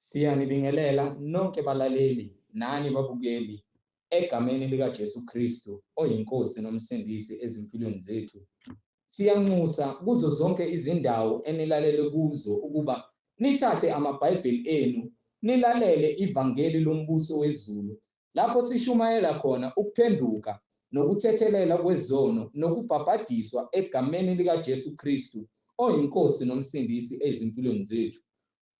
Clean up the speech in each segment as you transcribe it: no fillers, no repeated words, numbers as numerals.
Siyanibingelela nonke balaleli nani babukeli egameni likaJesu Kristu oyinkosi nomsindisi ezimpilweni zethu. Siyanxusa kuzo zonke izindawo enilalele kuzo ukuba nithathe amaBhayibheli enu nilalele ivangeli lombuso wezulu lapho sishumayela khona ukuphenduka nokuthethelela kwezono nokubhabhadiswa egameni likaJesu Kristu oyinkosi nomsindisi ezimpilweni zethu.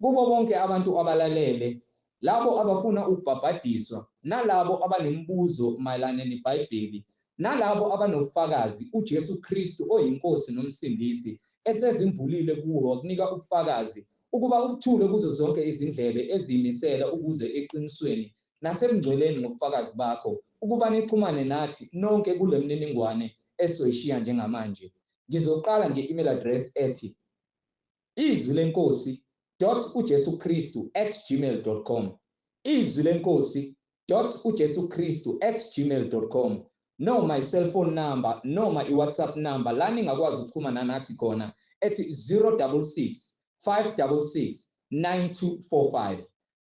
Kubo bonke abantu abalalele, labo abafuna ukubhabhadiswa, nalabo abanemibuzo mayelana neBhayibheli, nalabo abanofakazi uJesu Kristu oyinkosi nomsindisi esezimbulile kuwo wakunika ubufakazi ukuba ukuthule kuzo zonke izindlebe eziyimisela ukuze eqinisweni nasemngcweleni ngobufakazi bakho ukuba nixhumane nathi nonke kule mininingwane esoyishiya njengamanje. Ngizoqala nge-email address ethi izwilenkosi.ujesukristu@gmail.com izwilenkosi.ujesukristu@gmail.com noma i-cellphone number noma i-WhatsApp number la ningakwazi ukuxhumana nathi khona ethi 066 566 9245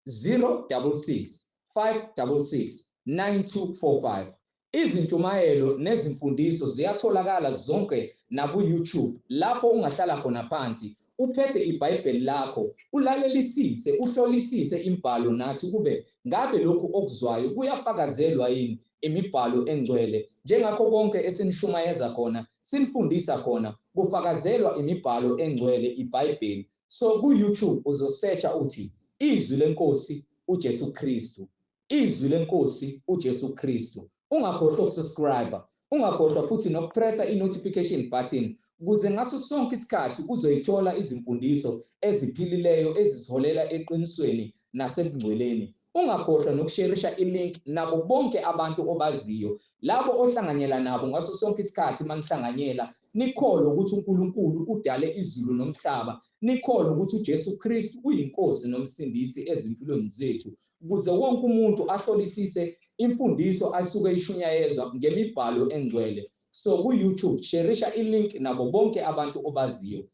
066 566 9245. Izintshumayelo nezimfundiso ziyatholakala zonke naku-YouTube lapho ungahlala khona phansi uphethe iBhayibheli lakho ulalelisise uhlolisise imibhalo nathi kube ngabe lokhu okuzwayo kuyafakazelwa yini imibhalo engcwele njengakho konke esinishumayeza khona sinifundisa khona kufakazelwa imibhalo engcwele iBhayibheli. So ku-YouTube uzosearcha uthi izwi lenkosi uJesu Kristu, izwi lenkosi uJesu Kristu. Ungakhohlwa ukusubscribe, ungakhohlwa futhi nokupressa i-notification button ukuze ngaso sonke isikhathi uzoyithola izimfundiso eziphilileyo ezisiholela eqinisweni nasebungcweleni. Ungakhohlwa nokusharisha i-link nabo bonke abantu obaziyo, labo ohlanganyela nabo ngaso sonke isikhathi manihlanganyela, nikholwe ukuthi uNkulunkulu udale izulu nomhlaba, nikholwe ukuthi uJesu Kristu uyinkosi nomsindisi ezimpilweni zethu, ukuze wonke umuntu ahlolisise imfundiso asuke ishunyayezwa ngemibhalo engcwele. So ku-YouTube sharisha i-link nabo bonke abantu obaziyo.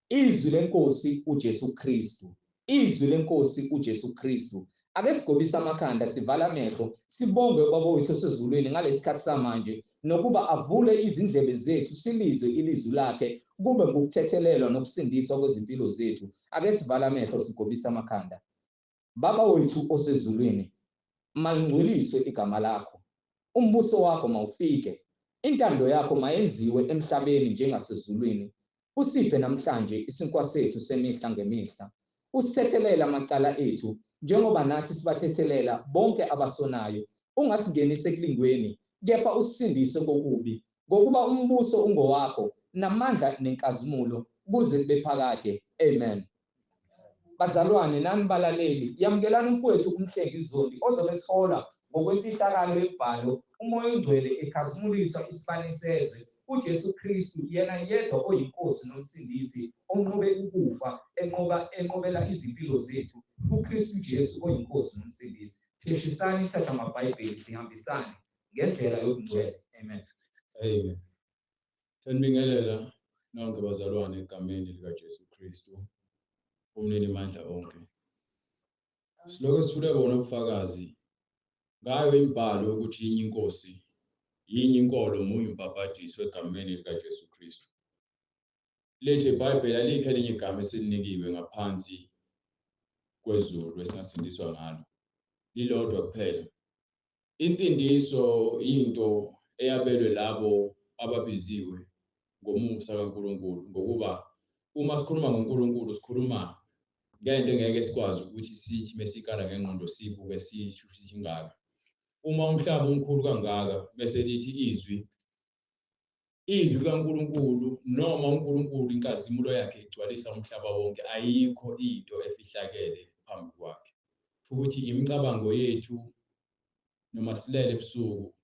Izwi lenkosi uJesu Kristu, izwi lenkosi uJesu Kristu. Ake sigobise amakhanda, sivala amehlo, sibonge ubaba wethu osezulwini ngalesikhathi samanje nokuba avule izindlebe zethu silizwe ilizwi lakhe kube ngokuthethelelwa nokusindiswa kwezimpilo zethu. Ake sivala amehlo sigobise amakhanda. Baba wethu osezulwini, malingcweliswe igama lakho, umbuso wakho mawufike, intando yakho mayenziwe emhlabeni njengasezulwini. Usiphe namhlanje isinkwa sethu semihla ngemihla, usithethelela amacala ethu njengoba nathi sibathethelela bonke abasonayo. Ungasingenise ekulingweni, kepha usindise kokubi, ngokuba umbuso ungowakho namandla nenkazimulo kuze kube phakade. Amen. Bazalwane nani balaleli, yamukelani umfowethu umhlengi izoli ozobe sihola ngokwemfihlakalo yemibhalo, umoya ongcwele ekhazimulisa isibani sezwe, uJesu Kristu yena yedwa oyinkosi nomsindisi onqobe ukufa enqobela izimpilo zethu, uKristu Jesu oyinkosi nomsindisi. Sheshisani thatha amaBhayibheli sihambisane ngendlela yokungcwele. Amen. Amen. Sanibingelela nonke bazalwane egameni likaJesu Kristu umnini mandla onke. Siloke sithule bona ubufakazi ngayo imibhalo ukuthi yinye inkosi, yinye inkolo, munye umbhabhadiso egameni likaJesu Kristu. Lethe iBhayibheli alikho elinye igama esilinikiwe ngaphansi kwezulu esingasindiswa ngalo, lilodwa kuphela. Insindiso into eyabelwe labo ababiziwe ngomusa kaNkulunkulu, ngokuba uma sikhuluma ngoNkulunkulu sikhuluma ngento engeke sikwazi ukuthi sithi mesikala ngengqondo sibuke sisho ukuthi ingaka. Uma umhlaba omkhulu kangaka bese lithi izwi kaNkulunkulu noma uNkulunkulu inkazimulo yakhe igcwalisa umhlaba wonke, ayikho into efihlakele phambi kwakhe. Futhi imicabango yethu noma silele ebusuku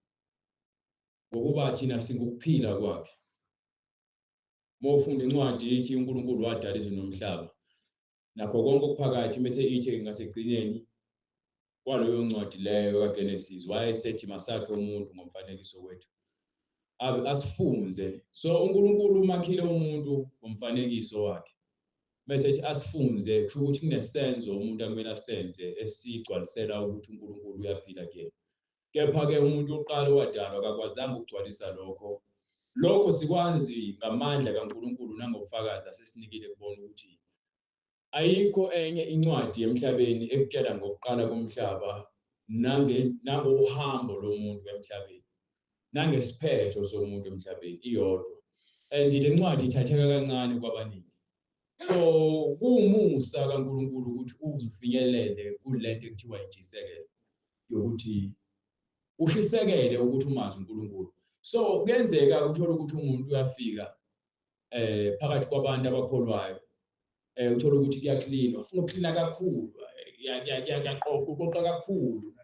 ngokuba thina singukuphila kwakhe. Mawufunda incwadi ithi uNkulunkulu wadala izwe nomhlaba nakho konke okuphakathi, bese ithi ngasegcineni kwaleyo ncwadi leyo kaGenesis wayesethi masakhe umuntu ngomfanekiso wethu asifunze. So uNkulunkulu umakhile umuntu ngomfanekiso wakhe, message asifunze kusho ukuthi kunesenzo umuntu akumele asenze esigcwalisela ukuthi uNkulunkulu uyaphila kuyena. Kepha-ke umuntu oqala wadalwa akakwazanga ukugcwalisa lokho sikwazi ngamandla kaNkulunkulu nangobufakazi asesinikile kubona ukuthi ayikho enye incwadi emhlabeni ekutshela ngokuqala komhlaba nangohambo lomuntu emhlabeni nangesiphetho somuntu emhlabeni iyodwa. And le ncwadi ithatheka kancane kwabaningi. So kuwumusa kaNkulunkulu ukuthi uzifinyelele kulento ekuthiwa intshisekelo yokuthi ushisekele ukuthi umazi uNkulunkulu. So kuyenzeka uthola ukuthi umuntu uyafika phakathi kwabantu abakholwayo uthola ukuthi kuyaklinwa, ufuna ukuklina kakhulu, yaqoqa kakhulu.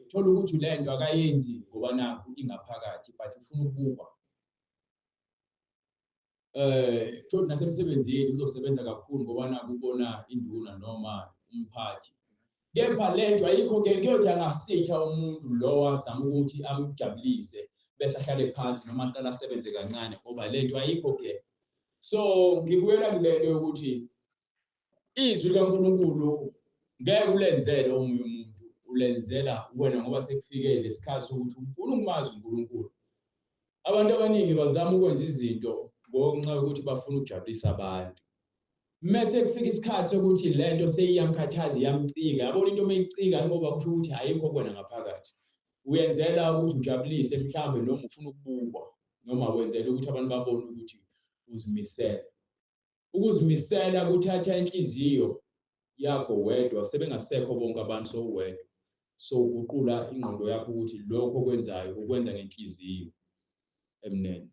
Uthola ukuthi lento akayenzi ngoba nakho ingaphakathi but ufuna ukubukwa. Thola nasemsebenzini uzosebenza kakhulu ngoba nakho ubona induna noma umphathi. Kepha lento ayikho kuyothi angasitha umuntu lo wazama ukuthi amjabulise bese ahlale phansi noma aqala asebenze kancane ngoba lento ayikho ke. So ngikubeka kulento yokuthi izwi likaNkulunkulu ngeke ulenzele omunye umuntu, ulenzela wena ngoba sekufike lesikhathi sokuthi ufuna ukumazi uNkulunkulu. Abantu abaningi bazama ukwenza izinto ngokunxa ukuthi bafuna ukujabulisa abantu. Mase kufika isikhathi sokuthi lento seyiyamkhathaza iyamcika, yabona into mayicika ngoba kusho ukuthi ayikho kwena ngaphakathi. Uyenzela ukuthi ujabulise mhlambe noma ufuna ukubukwa noma wenzela ukuthi abantu babone ukuthi uzimisela. Ukuzimisela kuthatha inhliziyo yakho wedwa sebengasekho bonke abantu sowedwa. So uguqula ingqondo yakho ukuthi lokho okwenzayo ukwenza ngenhliziyo emnene.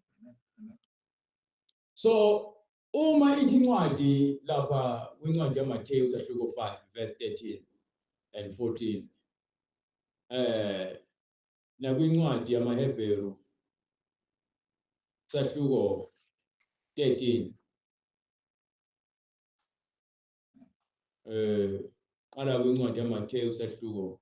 So uma ithi incwadi lapha kwincwadi yaMathewu sahluko 5 verse 13 and 14 nakwincwadi yamaHebheru sahluko 13 qala kwincwadi yaMathewu sahluko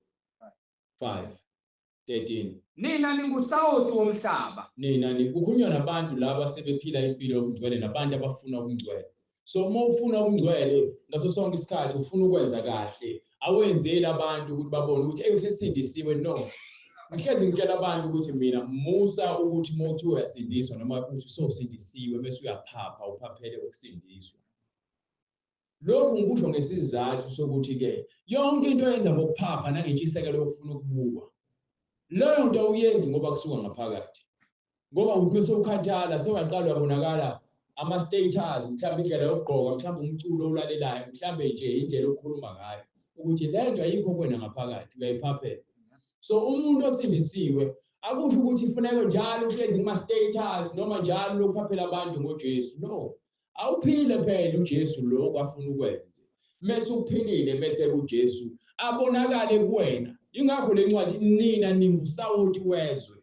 5:13 nina ningusawoti womhlaba. Nina kukhulunywa nabantu laba sebephila impilo yobungcwele nabantu abafuna ubungcwele. So uma ufuna ubungcwele ngaso sonke isikhathi ufuna ukwenza kahle, awenzeli abantu ukuthi babone ukuthi usesindisiwe. No, ngihlezi ngitshela abantu ukuthi mina musa ukuthi mothi uyasindiswa noma ukuthi usosindisiwe bese uyaphapha uphaphele ukusindiswa. Lokhu ngikusho ngesizathu sokuthi ke yonke into yenza ngokuphapha nangentshisekelo yokufuna ukubukwa. Leyo nto uyenzi ngoba kusuka ngaphakathi. Ngoba ubese ukhathala sewaqala ubonakala ama-status, mhlawumbe indlela yokugqoka, mhlawumbe umculo olalelayo, mhlawumbe nje indlela okhuluma ngayo ukuthi lento ayikho kwena ngaphakathi, uyayiphaphela. So umuntu osindisiwe akusho ukuthi ifuneka njalo uhlezi kuma-status noma njalo lokuphaphela abantu ngoJesu. No, awuphile phela uJesu lo kwafuna ukwenza. Mase uphilile mase kuJesu abonakale kuwena. Ingakho le ncwadi nina ningusawoti wezwe.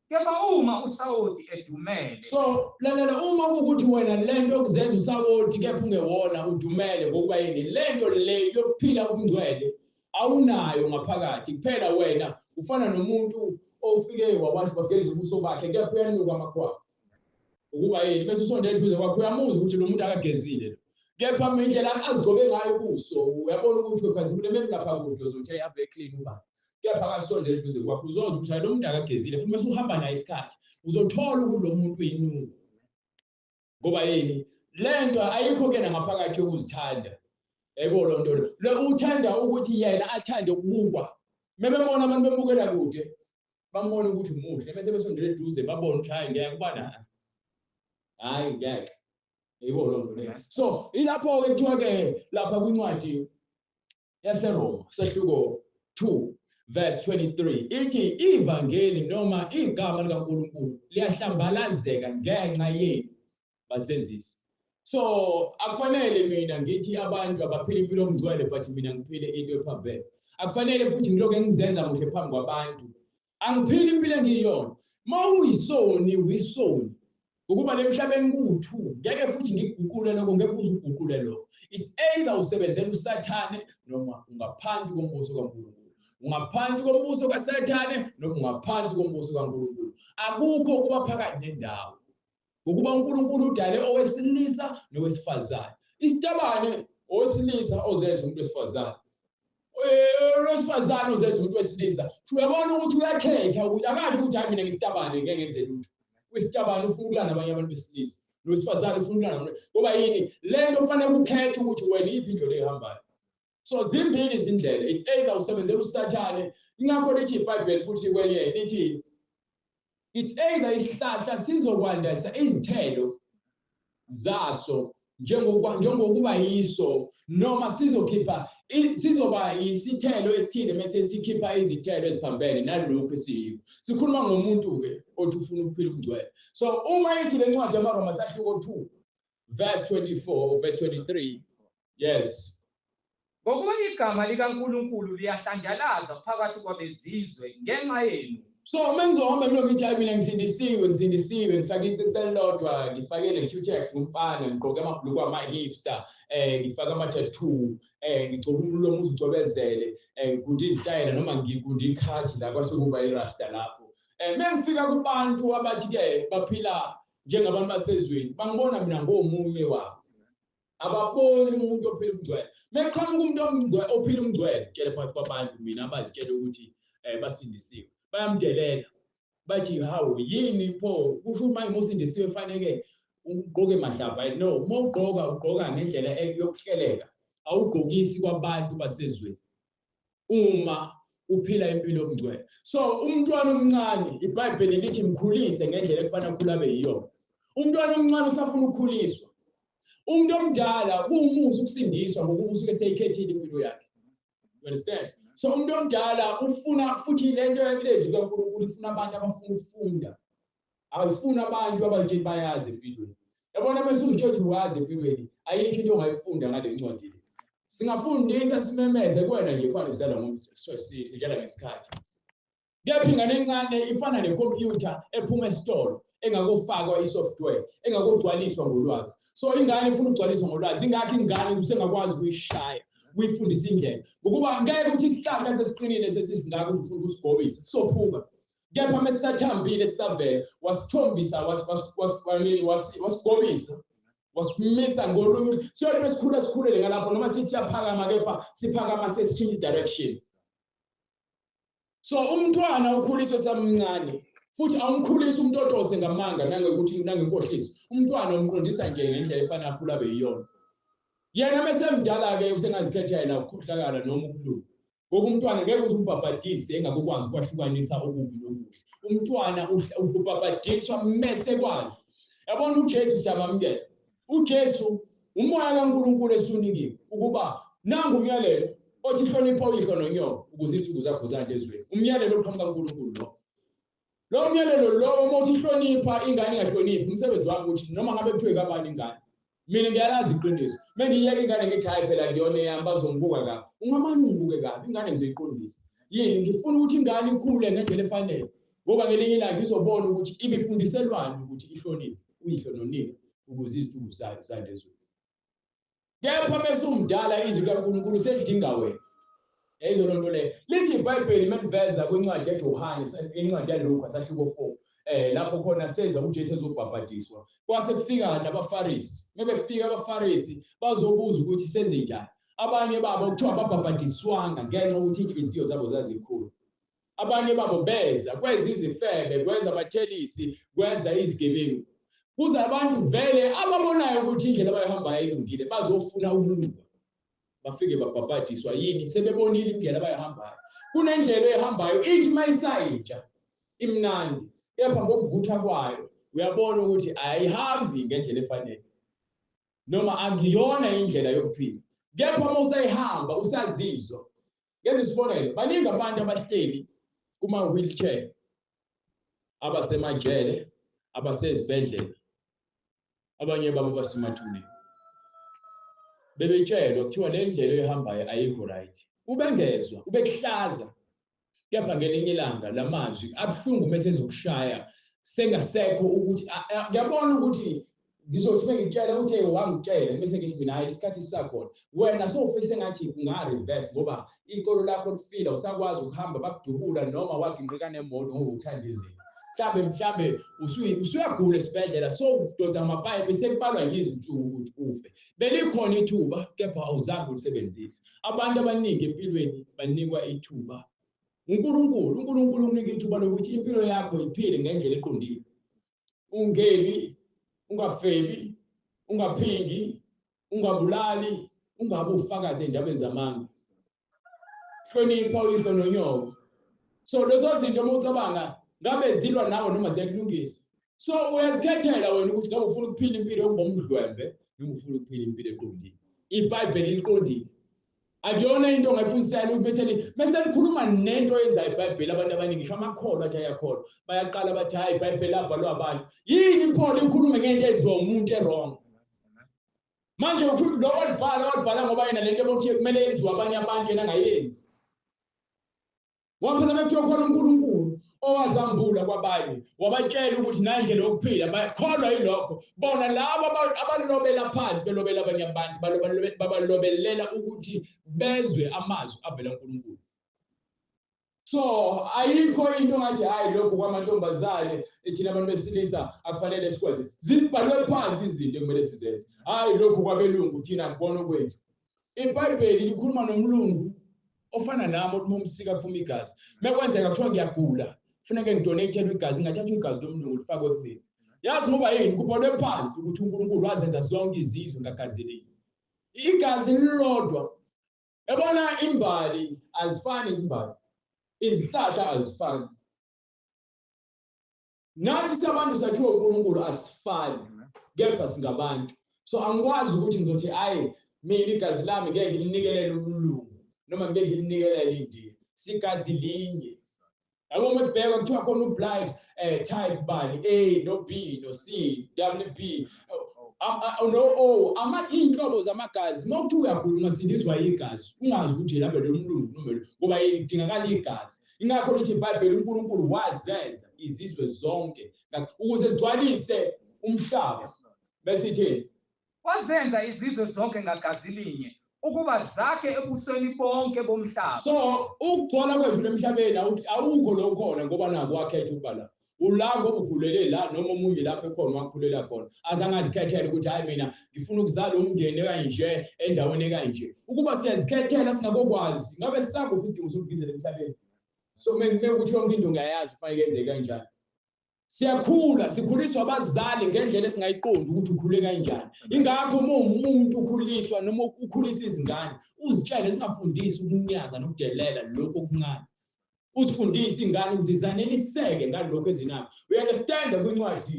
Kepha uma usawoti edumele. So lalela uma ukuthi wena lento yokuzenza usawoti kepha ungewona udumele ngokuba yini lento le yokuphila ubungcwele awunayo ngaphakathi. Kuphela wena ufana nomuntu ofike wawathi bageza ubuso bakhe kepha uyanuka amakhwapha. Ukuba yini bese usondela eduze kwakho uyamuzwa ukuthi lo muntu akagezile. Kepha indlela azigcobe ngayo ubuso uyabona ukuthi ukhazimule lapha kude uzothi yabe clean uba. Kepha akasondela eduze kwakho uzozwa ukuthi lo muntu akagezile futhi bese uhamba naye isikhathi uzothola ukuthi lo muntu uyinuka. Ngoba yini lento ayikho kena ngaphakathi yokuzithanda. Yebo lo nto lo uthanda ukuthi yena athande ukubukwa. Mebebona abantu bembukela kude bambona ukuthi umuhle bese besondela eduze babona ukuthi hayi ngeke kubana hayi ngeke. Yebo lo nto le. So ilapho ke kuthiwa ke lapha kwincwadi yaseRoma sahluko 2 verse 23 ithi ivangeli noma igama likaNkulunkulu liyahlambalazeka ngenxa yenu basenzisi. So akufanele mina ngithi abantu abaphila impilo yomngcwele but mina ngiphile into ephambene. Akufanele futhi ngilokho ngizenza muhle phambi kwabantu. Angiphili impilo engiyona. Mawuyisoni uyisoni. Ukuba lemhlabeni ku2 ngeke futhi ngiguqule lokho ngeke uzuguqule lokho. It's either usebenzela uSathane noma ungaphansi kombuso kaNkulunkulu. Ungaphansi kombuso kaSathane noma ungaphansi kombuso kaNkulunkulu. Akukho kuba phakathi nendawo. Ukuba uNkulunkulu udale owesilisa nowesifazane. Isitabane owesilisa ozenza umuntu wesifazane. Owesifazane ozenza umuntu wesilisa. Uyabona ukuthi uyakhetha ukuthi akasho ukuthi hayi mina ngisitabane ngeke ngenze lutho. Wesitabane ufuna ukulana nabanye abantu besilisa. Nowesifazane ufuna ukulana nabantu. Ngoba yini? Le nto kufanele ukhethe ukuthi wena iyiphi indlela ehambayo. So zimbili izindlela. It's either usebenzela usathane. Ingakho lithi iBhayibheli futhi kwenye lithi it's either isihlahla sizokwandisa izithelo zaso njengokuba yiso noma sizoba isithelo esithize mase sikhipha izithelo eziphambene nalokho esiyiko. Sikhuluma ngomuntu ke othi ufuna ukuphila umngcwele. So uma ithi lencwadi yabaRoma sahluko 2 verse 24 verse 23. Yes. Ngokuba igama likaNkulunkulu liyahlanjalaza phakathi kwabezizwe ngenxa yenu. So mengizohamba ngithi hayi mina ngisindisiwe ngifake icele lodwa ngifakele Q-Tex ngumfana ngigqoke amabhulukwe ama-hipster ngifake ama-tattoo ngigcobe umlomo uzicwebezele ngigude izitayela noma ngigude ikhathi la kwasekuba irasta lapho. Mengifika kubantu abathi-ke baphila njengabantu basezweni bangibona mina ngomunye wabo. Ababoni umuntu ophila umngcwele. Meqhamuka umuntu ophila umngcwele tshele phakathi kwabantu mina abazitshela ukuthi basindisiwe. Bayamdelela bathi hawo yini pho kusho manje mosindisiwe fanele ugqoke mahlapa. No, uma ugqoka ngendlela yokuhleleka awugqokisi kwabantu basezweni uma uphila impilo yomngcwele. So umntwana omncane iBhayibheli lithi mkhulise ngendlela ekufanele ukhulabe yiyona. Umntwana omncane usafuna ukukhuliswa. Umuntu omdala kuwumuzi ukusindiswa ngokuba usuke seyikhethile impilo yakhe. You understand? So umuntu omdala ufuna futhi lento yelezi kaNkulunkulu ifuna abantu abafuna ukufunda. Awufuna abantu abathi bayazi empilweni. Yabona bese uthi uyazi empilweni ayikho into ongayifunda ngale ncwadi le. Singafundisa simemeze kuwena nje kufanele sala ngomuntu sijala ngesikhathi. Kepha ingane encane ifana necomputer ephuma esitolo engakofakwa isoftware engakogcwaliswa ngolwazi. So ingane ifuna ukugcwaliswa ngolwazi ingakho ingane usengakwazi ukuyishaya uyifundisa indlela ngokuba ngeke ukuthi isihlahla sesiqinile sesisingaka ukuthi ufuna usigobisa sisophuka. Kepha mesisathambile sisavela wasithombisa wasigobisa wasimisa ngolunye siyothi besikhulele ngalapho noma sithi siyaphakama kepha siphakama sesichange direction. So umntwana ukhuliswe samncane futhi awumkhulisi umntotose ngamanga nangekuthi nangenkohliso. Umntwana umqondisa nje ngendlela efana akhula beyiyona. Yena mesemdala ke usengazikhethela yena ukukhohlakala noma ukulunga. Ngoba umntwana ngeke uzumbhabhadise engakwazi ukwahlukanisa okubi nokuhle. Umntwana ubhabhadiswa mase kwazi. Yabona uJesu siyamamkela. uJesu umoya kaNkulunkulu esunikiwe ukuba nangu umyalelo othi hlonipha uyihlo nonyoko ukuze izinto zakho zande ezweni. Umyalelo oqhamuka kaNkulunkulu lo. Lo myalelo lo uma uthi hlonipha ingane ingahloniphi umsebenzi wami uthi noma ngabe kuthiwe kabani ingane. Mina ngiyalazi iqiniso. Mengiyeke ingane ngithi hayi phela ngiyona yami bazongibuka kabi. Ungamani ungibuke kabi ingane ngizoyiqondisa. Yini ngifuna ukuthi ingane ikhule ngendlela efanele. Ngoba ngelinye ilanga izobona ukuthi ibifundiselwani ukuthi ihloniphe uyihlo nonina ukuze izinto zayo zande ezweni. Kepha bese umdala izwi kaNkulunkulu selidinga wena. Yayizo lonto le. Lithi iBhayibheli maniveza kwincwadi yaJohane incwadi yaLuka sahluko 4 lapho khona seza uJesu ezobhabhadiswa. Kwase kufika nabaFarisi. Mebefika abaFarisi bazobuza ukuthi senze njani. Abanye babo kuthiwa babhabhadiswanga ngenxa ukuthi inhliziyo zabo zazikhulu. Abanye babo beza kweza izifebe, kweza abathelisi, kweza izigebengu. Kuza abantu vele ababonayo ukuthi indlela abayihambayo ilungile bazofuna ukulunga. Bafike babhabhadiswa yini sebebonile indlela abayihambayo. Kunendlela ehambayo ithi mayisayitsha imnandi. Kepha ngokuvutha kwayo uyabona ukuthi ayihambi ngendlela efanele. Noma angiyona indlela yokuphila. Kepha uma usayihamba usazizwa. Ngenze isibonelo baningi abantu abahleli kuma wheelchair abasemajele abasezibhedlela. Abanye babo basimathuneni. Bebetshelwa kuthiwa le ndlela ehambayo ayikho right. Ubengezwa, ubekuhlaza. Kepha ngelinye ilanga lamazwi abhlungu mesezokushaya sengasekho ukuthi ngiyabona ukuthi ngizothi ngitshela ukuthi wangitshela bese ngithi mina isikhathi sisakhona. Wena sowufise ngathi unga reverse ngoba inkolo lakho lifila usakwazi ukuhamba bakudubula noma waginqika nemoto ngoba uthanda izinto. mhlambe usuyagula esibhedlela so udosa amapayipi sekubalwa yizinsuku ukuthi ufe belikhona ithuba kepha awuzange ulisebenzise abantu abaningi empilweni banikwa ithuba uNkulunkulu unika ithuba lokuthi impilo yakho iphile ngendlela eqondile ungebi ungafebi ungaphingi ungabulali ungabe ufakaze endabeni zamanga hlonipha uyihlo nonyoko so lezo zinto umucabanga ngabe zilwa nawe noma ziyakulungisa so uyazikhethela wena ukuthi ngabe ufuna ukuphila impilo engomdlwembe noma ufuna ukuphila impilo eqondile iBhayibheli liqondile akuyona into ongayifundisela ukuthi bese likhuluma nento yenza iBhayibheli abantu abaningi ngisho amakholwa athi ayakholwa bayaqala bathi hayi iBhayibheli labhalwa abantu yini Paul ikhuluma ngento eyenziwa umuntu errong manje lo wabhala ngoba yena lentoebokuthi kumele yenziwe abanye abantu yena angayenzi waphela bekuthiwa khona uNkulunkulu owazambula kwabanye wabatshela ukuthi nayindlela yokuphila bakholwa yilokho bona labo abalobela phansi belobela abanye abantu babalobelela ukuthi bezwe amazwi avela kuNkulunkulu so ayikho into ngathi hayi lokho kwamantombazane ethina abantu besilisa akufanele sikwenze zibhalwe phansi izinto kumele sizenze hayi lokho kwabelungu thina ngibona kwethu iBhayibheli likhuluma nomlungu ofana nami ukuthi umsika kuphuma igazi mekwenzeka kuthiwa ngiyagula kufanele ngidonate igazi ngathatha igazi lomlungu lifakwe kumina yazi ngoba yini kubhalwe phansi ukuthi uNkulunkulu wazenza zonke izizwe ngagazi linye igazi lilodwa yabona imbali azifani izimbali izihlahla azifani nathi sabantu sakhiwe uNkulunkulu asifani kepha singabantu so angikwazi ukuthi ngizothi hayi mina igazi lami ngeke ngilinikele uMlungu noma ngeke ngilinikele indiya sigazi linye yabo mebheka kuthiwa khona ublind type bani A no B no C WB no O inhlobo zamagazi mawuthi uyagula ungasindiswa igazi ungazi ukuthi lambe loMlungu noma ngoba idingakala igazi ingakho lithi iBhayibheli uNkulunkulu wazenza izizwe zonke ukuze zigcwalise umhlaba bese ithi wazenza izizwe zonke ngagazi linye ukuba zakhe ebusweni bonke bomhlaba so ukugcola kwethu emhlabeni awukho lo khona ngoba naku wakhetha ukuba la ula ngoba ukhulele la noma umunye lapho ekhona wakhulela khona azangazikhethela ukuthi hayi mina ngifuna ukuzala umndeni kanje endaweni kanje ukuba siyazikhethela singakokwazi ngabe sisakuphi isidingo sokubizela emhlabeni so mengeke ukuthi yonke into ngayazi ufanele yenzeke kanjani siyakhula sikhuliswa abazali ngendlela esingayiqondi ukuthi ukhule kanjani ingakho uma umuntu ukhuliswa noma ukhulisa izingane uzitshele singafundisi ukunyaza nokudelela lokho okuncane uzifundise ingane ukuthi zaneliseke ngalokho ezinako we understand kwincwadi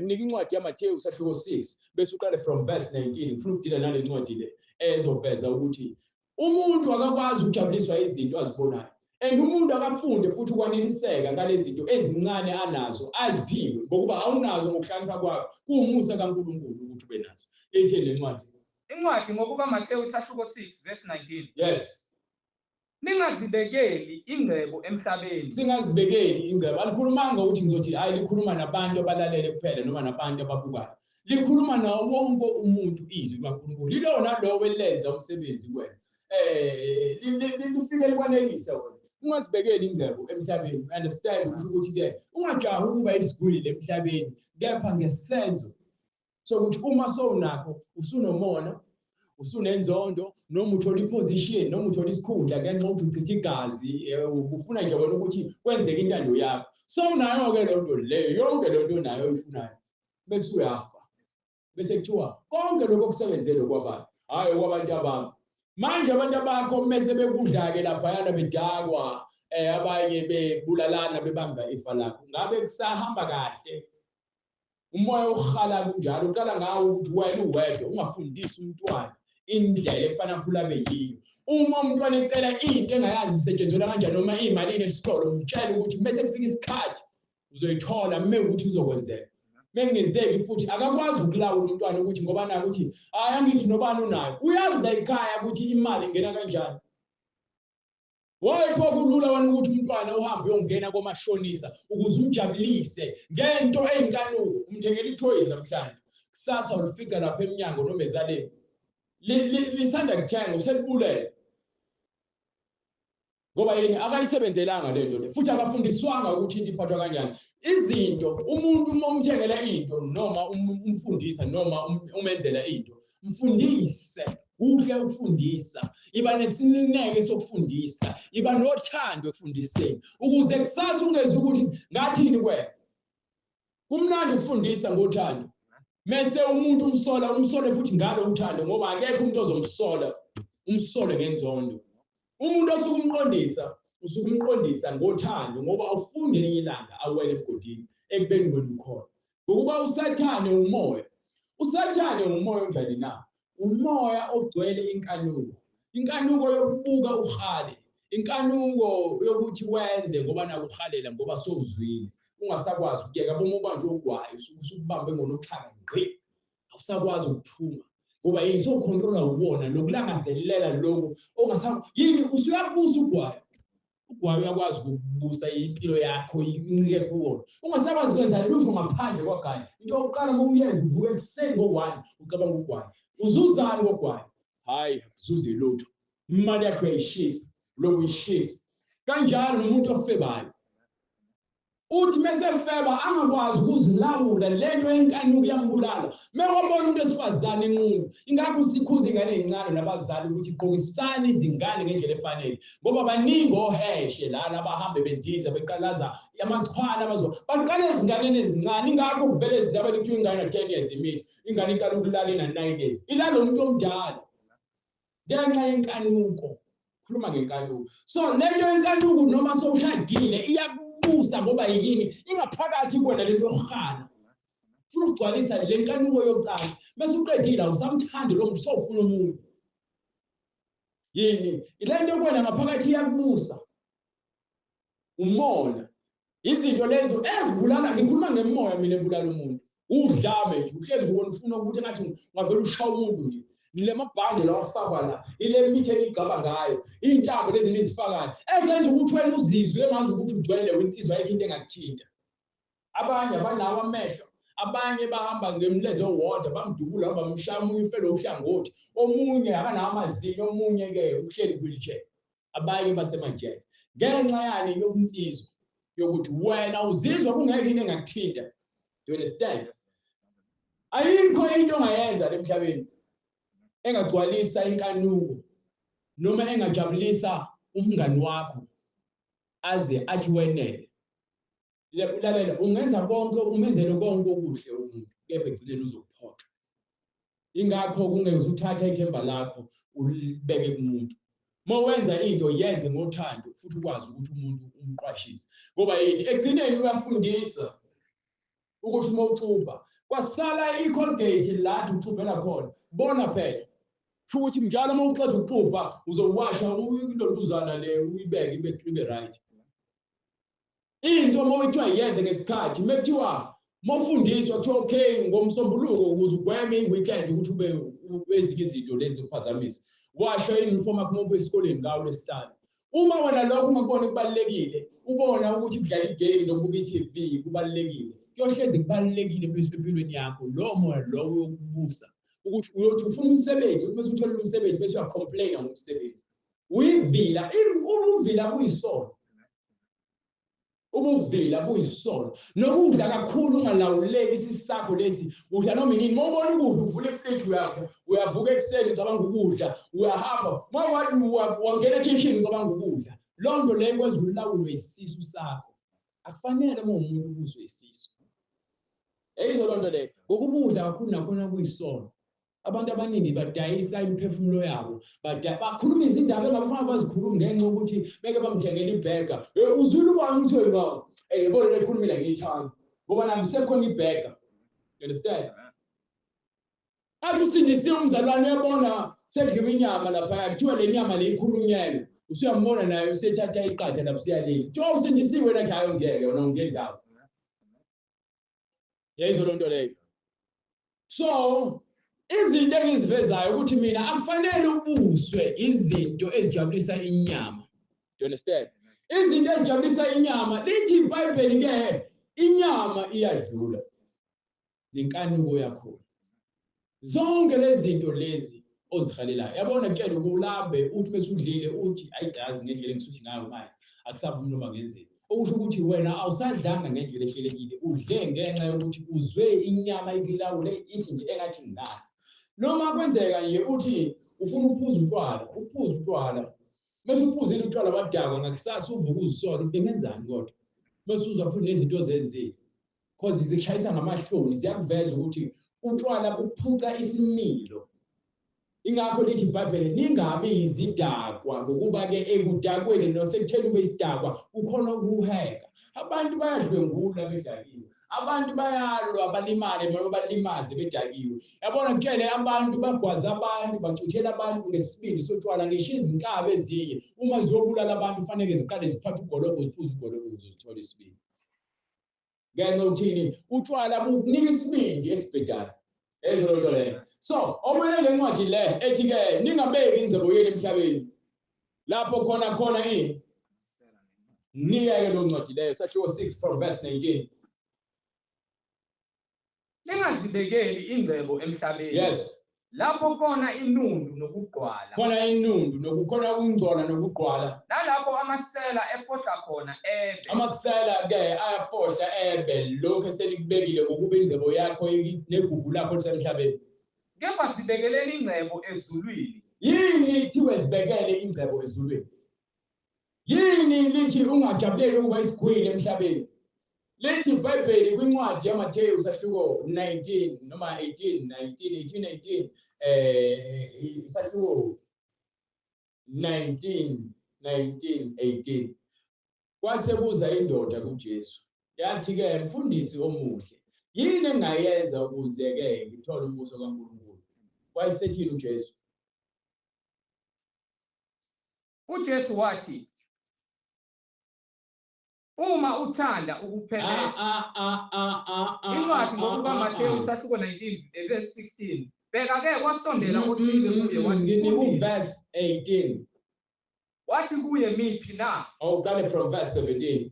mnika incwadi yaMathewu sahluko 6 bese uqale from verse 19 ngifuna ukudila nale ncwadi le ezoveza ukuthi umuntu akakwazi ukujabuliswa izinto azibonayo and umuntu akafunde futhi ukwaneliseka ngalezi zinto ezincane anazo aziphiwe ngokuba awunazo ngokuhlakanipha kwakho kuumusa kaNkulunkulu ukuthi ube nazo ethi le ncwadi ngokuba Mathewu sahluko 6 verse 19 yes ningazibekeli ingcebo emhlabeni singazibekeli ingcebo alikhulumanga ukuthi ngizothi hayi likhuluma nabantu abalalele kuphela noma nabantu ababukayo likhuluma nawo wonke umuntu izwi kaNkulunkulu lilona lowo elenza umsebenzi kwena lifike likwanelisa wena ungazibekeli ingcebo emhlabeni understand ukuthi ke ungajahi ukuba isiguli emhlabeni kepha ngesenzo sokuthi uma sowunakho usunomona usunenzondo noma uthola iposition noma uthola isikhundla ngenxa ukuthi uchitha igazi ufuna nje wena ukuthi kwenzeke intando yakho sowunayo ke lonto leyo yonke lonto nayo oyifunayo bese uyafa bese kuthiwa konke lokho kusebenzele kwabantu hayi kwabantu abami manje abantu abakho mase bekudla ke lapha yana bedakwa abanye bebulalana bebanga ifa lakho ngabe kusahamba kahle umoya uhala kunjalo uqala ngawo ukuthi wena uwedwa ungafundisi umntwana indlela efana phula beyiyo uma umntwana ecela into engayazi isetshenziswa kanjani noma imali esikolo umtshela ukuthi bese kufika isikhathi uzoyithola ukuthi uzokwenzeka mengenzeki futhi akakwazi ukulawula umntwana ukuthi ngoba naku ukuthi hayi angithi nobani unayo uyazi la ekhaya ukuthi imali ingena kanjani wayipho kulula wena ukuthi umntwana uhambe uyongena komashonisa ukuze umjabulise ngento eyinkanuko umthengela ithoyizi namhlanje kusasa ulifika lapha eminyango noma ezaleni lisanda kuthenga uselibulele ngoba yini akayisebenzelanga lento le futhi akafundiswanga ukuthi into iphathwa kanjani. Izinto umuntu uma umthengela into noma umfundisa noma umenzela into, mfundise. Kuhle ukufundisa, iba nesineke sokufundisa, iba nothando ekufundiseni ukuze kusasa ungeze ukuthi ngathini kwena. Kumnandi ukufundisa ngothando. Mase umuntu umsole futhi ngalo uthando ngoba akekho umuntu ozomsola, umsole ngenzondo. Umuntu usukumqondisa ngothando ngoba ufunde elinye ilanga awele emgodini ekubeni wena ukhona. Ngokuba usathane umoya. Usathane umoya onjani na? Umoya ogcwele inkanuko. Inkanuko yokubuka uhale. Inkanuko yokuthi wenze ngoba nakuhalela ngoba sowuzwile. Ungasakwazi ukuyeka bomo banje ogwayo usukubambe ngonoxhaka ngqi. Awusakwazi ukuphuma. Ngoba yini socontrola ubona lokulangazelela lokho yini usuyabusa ugwayo. Ugwayo uyakwazi ukubusa impilo yakho incike kuwona. Ungasakwazi kwenza lutho ngaphandle kwagaya. Into yokuqala uma uyeza uvuka ekuseni ngo1 ucabanga ugwayo. Uzuzani ngogwayo? Hayi, akuzuzi lutho. Imali yakho yayishisa, lokhu ishisa. Kanjalo umuntu ofebayo. Uthi mesefeba angakwazi ukuzilawula lento yenkanuko yambulala. Mewabona umuntu esifazane enqunu, ingakho sikhuza ingane ezincane nabazali ukuthi gqokisani izingane ngendlela efanele. Ngoba baningi oheshe lana abahambe bendiza beqalaza amachwana baqala ezinganeni ezincane. Ingakho kuvele izindaba ukuthi ingane 10 years imithi, ingane iqala ukulala ina 9 years. Ilala umuntu omdala. Ngenxa yenkanuko. Khuluma ngenkanuko. So lento yenkanuko noma sowushadile busa ngoba yini ingaphakathi kwena lento yohana. Ufuna ukugcwalisa le nkanuko yocansi. Bese uqedile awusamthandi lo muntu sofuna umuntu. Yini ilento kwena ngaphakathi iyakubusa. Umona. Izinto lezo ezibulala ngikhuluma ngemoya mina ebulala umuntu. Udlame nje uhlezi ubona ufuna ukuthi ngathi ngavela ushaya umuntu nje. Le mabhande lawafakwa la ile mithi engigaba ngayo intambo lezi nizifakayo ezenza ukuthi wena uzizwe engazi ukuthi ugcwele wensizwa yakhe into engakuthinta. Abanye abanawo amehlo, abanye bahamba ngemlenze owodwa bamdubula bamshaya umunye ufelo uhlangothi, omunye akanawo amazinyo, omunye ke uhleli wheelchair. Abanye basemajele ngenxa yani yobunsizwa yokuthi wena uzizwa kungekho into engakuthinta. You understand? Ayikho into ongayenza emhlabeni engagcwalisa inkanuko noma engajabulisa umngani wakho aze athi wenele. Lalela ungenza konke umenzele konke okuhle umuntu kepha egcineni uzokuphoxa. Ingakho kungeze uthatha ithemba lakho ulibeke kumuntu. Mawenza into yenze ngothando futhi ukwazi ukuthi umuntu umqwashise. Ngoba yini egcineni uyafundisa ukuthi uma uxubha kwasala iColgate la uxubhela khona. Bona phela ukuthi njalo uma uqeda ukuxubha uzowasha uloluzana le uyibeke ibe right. Into mawethiwa yenze ngesikhathi mekuthiwa mawufundiswa kuthiwa okay ngomsombuluko ukuze ugweme iweekend ukuthi ube ezinye izinto lezi kuphazamisa. Washa uniform yakho uma esikoleni ngawo lesihlanu. Uma wena lokho ungakubona kubalekile, ubona ukuthi kudlala igame nokubuka iTV kubalekile. Kuyohlezi kubalekile empilweni yakho. Lo moya lo wokubusa ukuthi uyothi ufuna umsebenzi ukuthi bese uthola umsebenzi bese uyacomplain ngomsebenzi. Uyivila, ubuvila buyisono. Ubuvila buyisono. Nokudla kakhulu ungalawuleki isisakho lesi. Udla noma yini, mawubona ukudla uvule ifridge yakho, uyavuka ekseni ucabanga ukudla, uyahamba, mawathi wangena ekitchen ucabanga ukudla. Lonto le kwenza ulawulwe isisu sakho. Akufanele uma umuntu ubuzwe isisu. Eyizo lonto le, ngokubudla kakhulu nakhona kuyisono. Abantu abaningi badayisa imiphefumulo yabo, bakhuluma izindaba engabafanele bazikhuluma ngenxa ukuthi beke bamthengela ibhega. Uzulu bani uthi wena yebo lekhulumela ngiyithanda ngoba nami sekhona ibhega. You understand? Athi usindisiwe umzalwane uyabona sedliwe inyama lapha kuthiwa le nyama le ikhulunyelwe. Usuyambona naye usethatha iqatha lapho siyaleli. Kuthiwa usindisiwe nathi hayi ungeke wena ungendawo. Yayizo lonto leyo. So izinto engizivezayo ukuthi mina akufanele ubuswe izinto ezijabulisa inyama. You understand? Izinto ezijabulisa inyama lithi iBhayibheli ke inyama iyadlula. Lenkanuko yakho. Zonke lezi zinto lezi ozihalelayo. Yabona kuyena ukulambe uthi mesudlile uthi ayidazi ngendlela engisuthi ngayo manje akusavumi noma ngenzeni. Okusho ukuthi wena awusadlanga ngendlela ehlelekile, udle ngenxa yokuthi uzwe inyama ikulawule ithi nje engathi nginayo. Noma kwenzeka nje uthi ufuna uphuza utshwala. Mase uphuzile utshwala badakwa ngakusasa uvuka uzisola bengenzani kodwa. Mase uzwa futhi nezinto zenzile. Because zikushayisa ngamahloni ziyakuveza ukuthi utshwala buphuca isimilo. Ingakho lithi iBhayibheli ningabi izidakwa ngokuba ke ekudakweni nosekuthela ube isidakwa ukhona ukuheka. Abantu bayadlwengula bedakiwe. Abantu bayalwa balimale noma balimaze bedakiwe. Yabona kuyele abantu bagwaza abantu bacuthela abantu ngesibindi sotshwala ngisho izinkabe ezinye uma ziyobulala abantu kufanele ziqale ziphathe ugoloko ziphuze ugoloko uzothola isibindi. Ngenxa uthini utshwala bukunika isibindi esibhedayo. Ezolonto le. So, obuye lencwadi le ethi ke ningabeki ingcebo yenu emhlabeni. Lapho khona ini? Nika ke lo ncwadi leyo Sahluko 6 from verse 19. Lingazibekeli ingcebo emhlabeni. Yes. Lapho khona inundu nokugqwala. Khona inundu nokukhona ukungcola nokugqwala. Nalapho amasela efohla khona ebe. Amasela ke ayafohla ebe lokho eselikubekile ngokuba ingcebo yakho negugu lakho lisemhlabeni. Kepha sibekeleni ingcebo ezulwini. Yini kuthiwe sibekele ingcebo ezulwini? Yini lithi ungajabuleli ukuba isigwili emhlabeni? Lithi iBhayibheli kwincwadi yaMatheyu Sahluko 19 noma 18 Sahluko 19:18 kwase kuza indoda kuJesu yathi ke mfundisi omuhle yini engayenza ukuze ke ngithole umbuso kaNkulunkulu? Wayesethini uJesu? uJesu wathi uma uthanda ukuphelela. Incwadi ngokuba Matheyu Sahluko 19 verse 16. Bheka ke kwasondela othile kuye wathi verse 18. Wathi kuye miphi na? Awuqale from verse 17.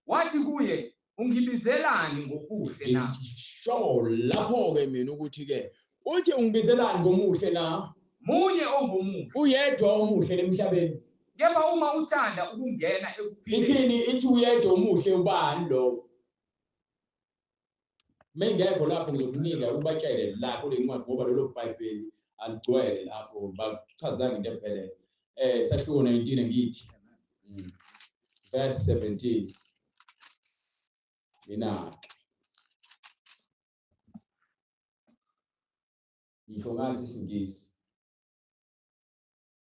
Wathi kuye ungibizelani ngokuhle na? Sho lapho ke mina ukuthi ke uthi ungibizelani ngomuhle na? Munye ongomuhle. Uyedwa omuhle emhlabeni. Kepha uma uthanda ukungena ekuphileni. Ithini ithi uyedwa omuhle ubani lo? Mengekho lapho ngizokunika ubatshele lapho lencwadi ngoba lelo iBhayibheli aligcwele lapho bachazanga into emphelele. Sahluko 19 ngithi verse 17. Mina ngisho ngazi isingisi.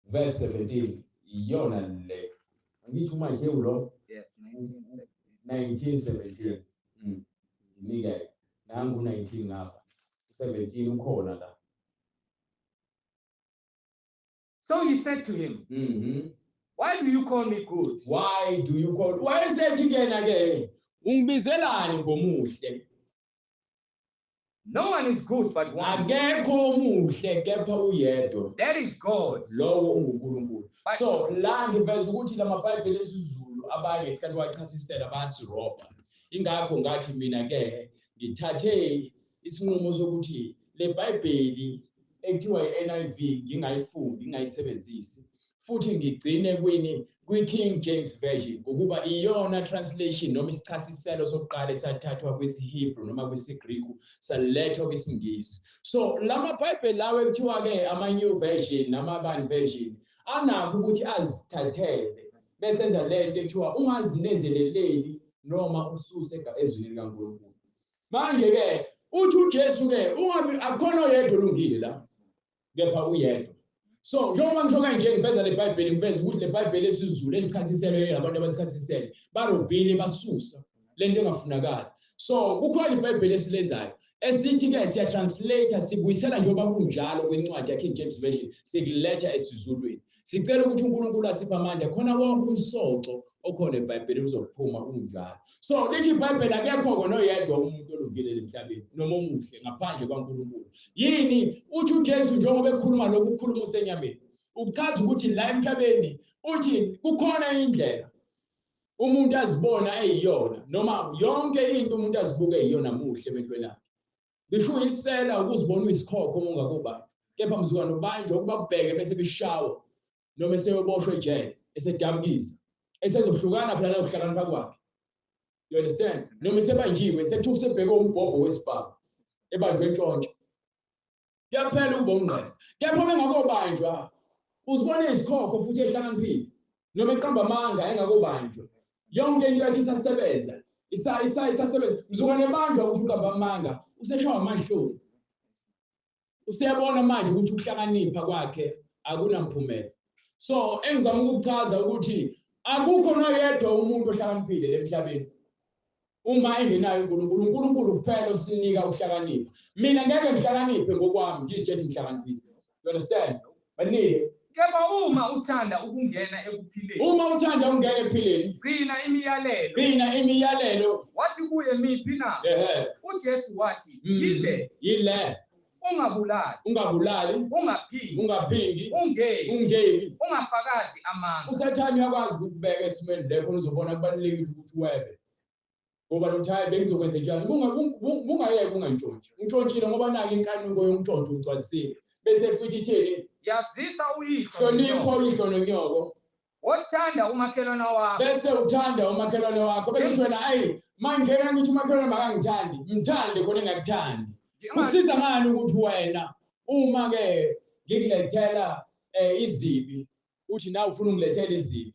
Verse 17 iyona le. Angithi uMatheyu lo? Yes, 19:17. Nika nangu 19 ngapha. 17 ukhona la. So he said to him, why do you call me good? Why do you call? Why esethi kena ke ungibizelani ngomuhle? No one is good but one. Akekho omuhle kepha uyedwa. That is God. Lowo unguNkulunkulu. So la ngiveza ukuthi lamaBhayibheli esiZulu abanye isikhathi wachasisela bayasirobha. Ingakho ngathi mina ke ngithathe isinqumo sokuthi le Bhayibheli ekuthiwa iNIV ngingayifundi ngingayisebenzisi futhi ngigcine kwi-King James Version ngokuba iyona translation noma isichasiselo sokuqala esathathwa kwisiHebrew noma kwisiGreek salethwa kwisingisi. So lamaBhayibheli lawo ekuthiwa ke ama-New Version nama-Bani Version anakho ukuthi azithathele besenza lento ekuthiwa ungazinezeleleli noma ususe ezwini likaNkulunkulu. Manje ke uthi uJesu ke ungabi akhona oyedwa olungile la kepha uyedwa. So njengoba ngisho kanje ngiveza le Bhayibheli ngiveza ukuthi le Bhayibheli esiZulu elichasiselwe abantu abalichasisele barobhile basusa lento engafunakala. So kukhona iBhayibheli esilenzayo esithi ke siya translate sibuyisela njengoba kunjalo kwencwadi ya King James Version sikuletha esiZulwini. Sicela ukuthi uNkulunkulu asiphe amandla khona wonke umsoco okhona eBhayibheli uzophuma unjalo. So lithi iBhayibheli akekho konoyedwa umuntu olungile emhlabeni noma omuhle ngaphandle kwaNkulunkulu. Yini uthi uJesu njengoba ekhuluma lokhu ukukhuluma usenyameni. Uchaza ukuthi la emhlabeni uthi kukhona indlela umuntu azibona eyiyona noma yonke into umuntu azibuke eyiyona muhle emehlweni akhe. Ngisho isela ukuzibona uyisikhokho uma ungakuba. kepha mzukwane ubanjwa ukuba kubheke bese bishawa noma eseboshwe ejele esedabukisa esezohlukana phela nokuhlakanipha kwakhe. You understand? Noma sebanjiwe sethu sebheke umbhobho wesibhamu ebanjwe entshontsho. Kuyaphela ukuba ungqese. Kepha bengakobanjwa uzibona izikhokho futhi ehlakaniphile noma eqamba amanga engakobanjwa. Yonke into yakhe isasebenza. Isasebenza. Mzukwane banjwa ukuthi uqamba amanga useshawa amahloni. Usiyabona manje ukuthi ukuhlakanipha kwakhe akunamphumela. So engizama ukuchaza ukuthi akukho noyedwa umuntu ohlakaniphile emhlabeni. Uma engenayo uNkulunkulu kuphela osinika ukuhlakanipha. Mina ngeke ngihlakaniphe ngokwami ngizitshela ngihlakaniphile. You understand? Banike. Kepha uma uthanda ukungena ekuphileni. Uma uthanda ukungena ekuphileni. Gcina imiyalelo. Wathi kuye miphi na? uJesu wathi yile. Ungabulali. Ungaphingi. Ungebi. Ungafakazi amanga. USathane uyakwazi ukubeka esimeni lekho uzobona kubalulekile ukuthi webe. Ngoba nomthayi bengizokwenza njani? Bungayeke ungantshontshi. Untshontshile ngoba nake inkanuko yomntshontsho ugcwalisile. Bese futhi ithini? Yazisa uyihlo. Hlonipha uyihlo nonyoko. Wothanda umakhelwane wakho. Bese uthanda umakhelwane wakho. Bese uthi wena ayi mangena ngithi umakhelwane makangithandi. Mthande khona engakuthandi. Kusiza ngani ukuthi wena uma ke ngikulethela izibi uthi nawe ufuna ungilethela izibi.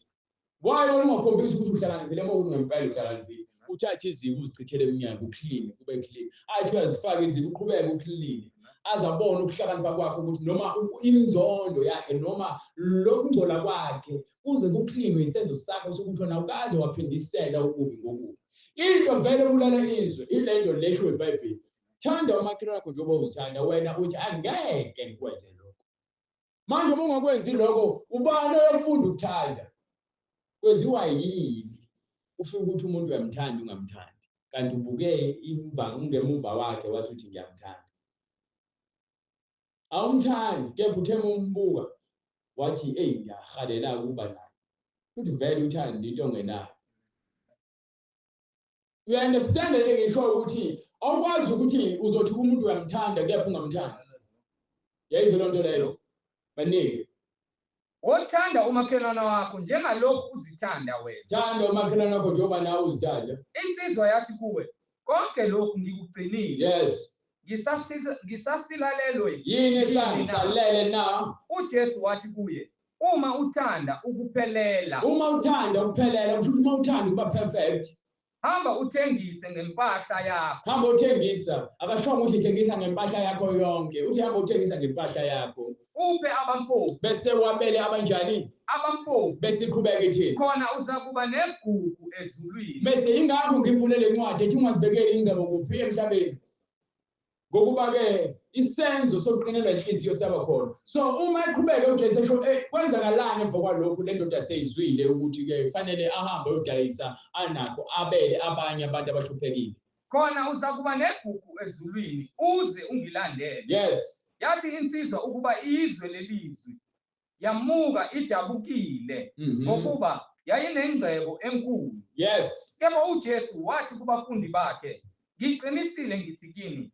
Why ungakhombisi ukuthi uhlakaniphile uma ungempela uhlakaniphile? Uthathe izibi uzichithele eminyaka uclean kube clean. Athi uyazifaka izibi uqhubeke uclean. Azabona ukuhlakanipha kwakho ukuthi noma inzondo yakhe noma lokungcola kwakhe kuze kucleanwe isenzo sakho sokuthi wena ukaze waphindisela ukubi ngokubi. Into vele kulala izwe ilento lesho eBhayibheli. Thanda umakhelwane wakho njengoba uzithanda wena uthi angeke ngikwenze lokho. Manje uma ungakwenzi lokho ubani oyofunda ukuthanda? Kwenziwa yini? Ufika ukuthi umuntu uyamthanda ungamthandi. Kanti ubuke ungemuva wakhe wasuthi ngiyamthanda. Awumthandi kepha uthe umbuka wathi hey ngiyahalela ukuba naye. Futhi vele uthanda into ongenayo. You understand le ngisho ukuthi awukwazi ukuthi uzothi umuntu uyamthanda kepha ungamthandi. Yayizwe lonto leyo. Banike. Wothanda umakhelwane wakho njengalokhu uzithanda wena. Thanda umakhelwane wakho njengoba nawe uzithanda. Insizwa yathi kuwe konke lokhu ngikugcinile. Yes. Ngisasilalelwe. Yini esangisalele na? uJesu wathi kuye uma uthanda ukuphelela. Uma uthanda ukuphelela kusho ukuthi uma uthanda ukuba perfect. Hamba uthengise ngempahla yakho. Hamba uthengisa. Akashongo ukuthi thengisa ngempahla yakho yonke. Uthi hamba uthengisa ngempahla yakho. Uphe abampofu. Bese wabele abanjani? Abampofu. Bese iqhubeka ithi. Khona uzakuba negugu ezulwini. Bese ingakho ngivulele incwadi ethi ungazibekeli ingcebo kuphi emhlabeni. Ngokuba ke isenzo sokuqinelwa inhliziyo saba khona. So uma iqhubeka uJesu esho kwenzakalani emva kwalokho le ndoda seyizwile ukuthi ke kufanele ahambe uyodayisa anakho abele abanye abantu abahluphekile. Khona uzakuba negugu ezulwini uze ungilandele. Yes. Yathi insizwa ukuba izwe lelizwi yamuka idabukile ngokuba yayinengcebo enkulu. Yes. Kepha uJesu wathi kubafundi bakhe ngiqinisile ngithi kini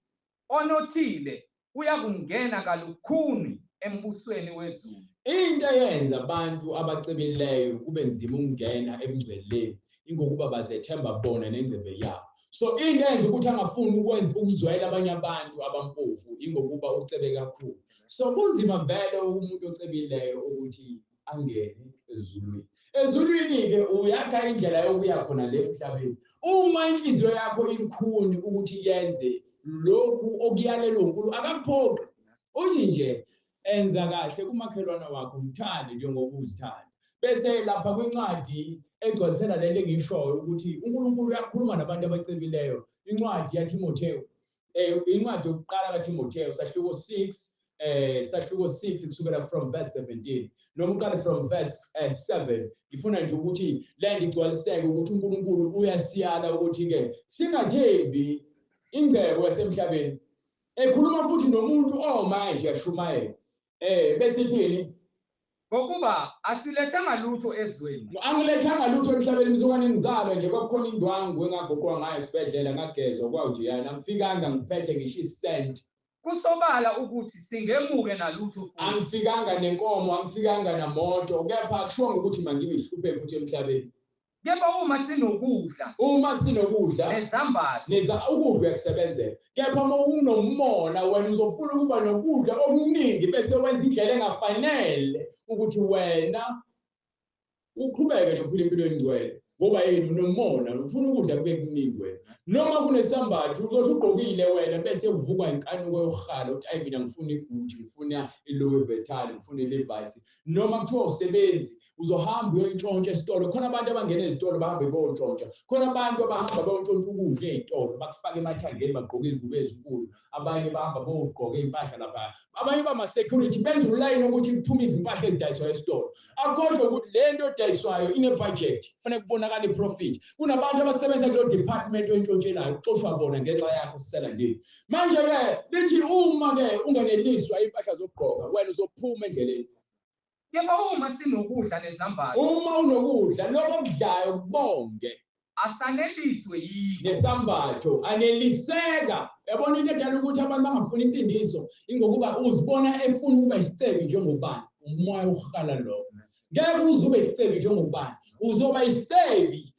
onothile uyakungena kalukhuni embusweni wezulu. Into eyenza abantu abacebileyo kube nzima ukungena ebungcweleni ingokuba bazethemba bona nengcebe yabo. So into eyenza ukuthi angafuni ukuzwela abanye abantu abampofu ingokuba ucebe kakhulu. So kunzima vele umuntu ocebileyo ukuthi angene ezulwini. Ezulwini ke uyakha indlela yokuya khona le emhlabeni. Uma inhliziyo yakho ilikhuni ukuthi yenze lokhu okuyalelwe uNkulunkulu akaphoqi. Uthi nje enza kahle kumakhelwane wakho umthande njengoba uzithanda. Bese lapha kwincwadi egcwalisela lento engishoyo ukuthi uNkulunkulu uyakhuluma nabantu abacebileyo. Incwadi yaTimotheo. Incwadi yokuqala kaTimotheo sahluko 6 kusukela from verse 17. Noma uqale from verse 7. Ngifuna nje ukuthi le ngigcwaliseke ukuthi uNkulunkulu uyasiyala ukuthi ke singathembi ingcebo yasemhlabeni. Ekhuluma futhi nomuntu omanje ashumayela. Bese ithini? Ngokuba asilethanga lutho ezweni. Angilethanga lutho emhlabeni mzukwane ngizalwa nje kwakukhona indwangu engagoqwa ngayo esibedlela ngagezwa kwawo nje yana ngifikanga ngiphethe ngisho isent. kusobala ukuthi singemuke nalutho futhi. Angifikanga nenkomo, angifikanga namoto, kepha akusho ukuthi mangibe isihlupheko futhi emhlabeni. Kepha uma sinokudla, Uma sinokudla nezambatho, ukudla kuyakusebenzela. Kepha uma unomona wena uzofuna ukuba nokudla okuningi bese wenza indlela engafanele ukuthi wena uqhubeke nokuphila impilo engcwele. Ngoba yini unomona ufuna ukudla kube kuningi wena. Noma kunesambatho uzothi ugqokile wena bese uvukwa inkanuko yokuhala uthi ayi mina ngifuna iGucci, ngifuna iLouis Vuitton, ngifuna iLevi's. Noma kuthiwa usebenzi uzohamba uyontshontsha esitolo. Khona abantu abangena ezitolo bahambe bontshontsha. Khona abantu abahamba bontshontsha ukudla ezitolo bakufaka emathangeni bagqoke izingubo ezinkulu. Abanye bahamba bogqoka impahla lapha. Abanye bama security benza ulayini ukuthi kuphume izimpahla ezidayiswayo esitolo. Akhohlwe ukuthi le nto edayiswayo ine budget. Kufanele kubonakala iprofit. Kunabantu abasebenza kulo department ontshontshelayo uxoshwa bona ngenxa yakho sisela ndini. Manje ke lithi uma ke ungeneliswa impahla zokugqoka wena uzophuma endleleni. kepha uma sinokudla nezambatho, Uma unokudla lokho okudlayo kubonge asaneliswe yini. nesambatho aneliseka. Yabona into edala ukuthi abantu bangafuni insindiso ingokuba uzibona efuna ukuba isitebi njengobani. Umoya uhala lo. Ngeke uzube isitebi njengobani. Uzoba isitebi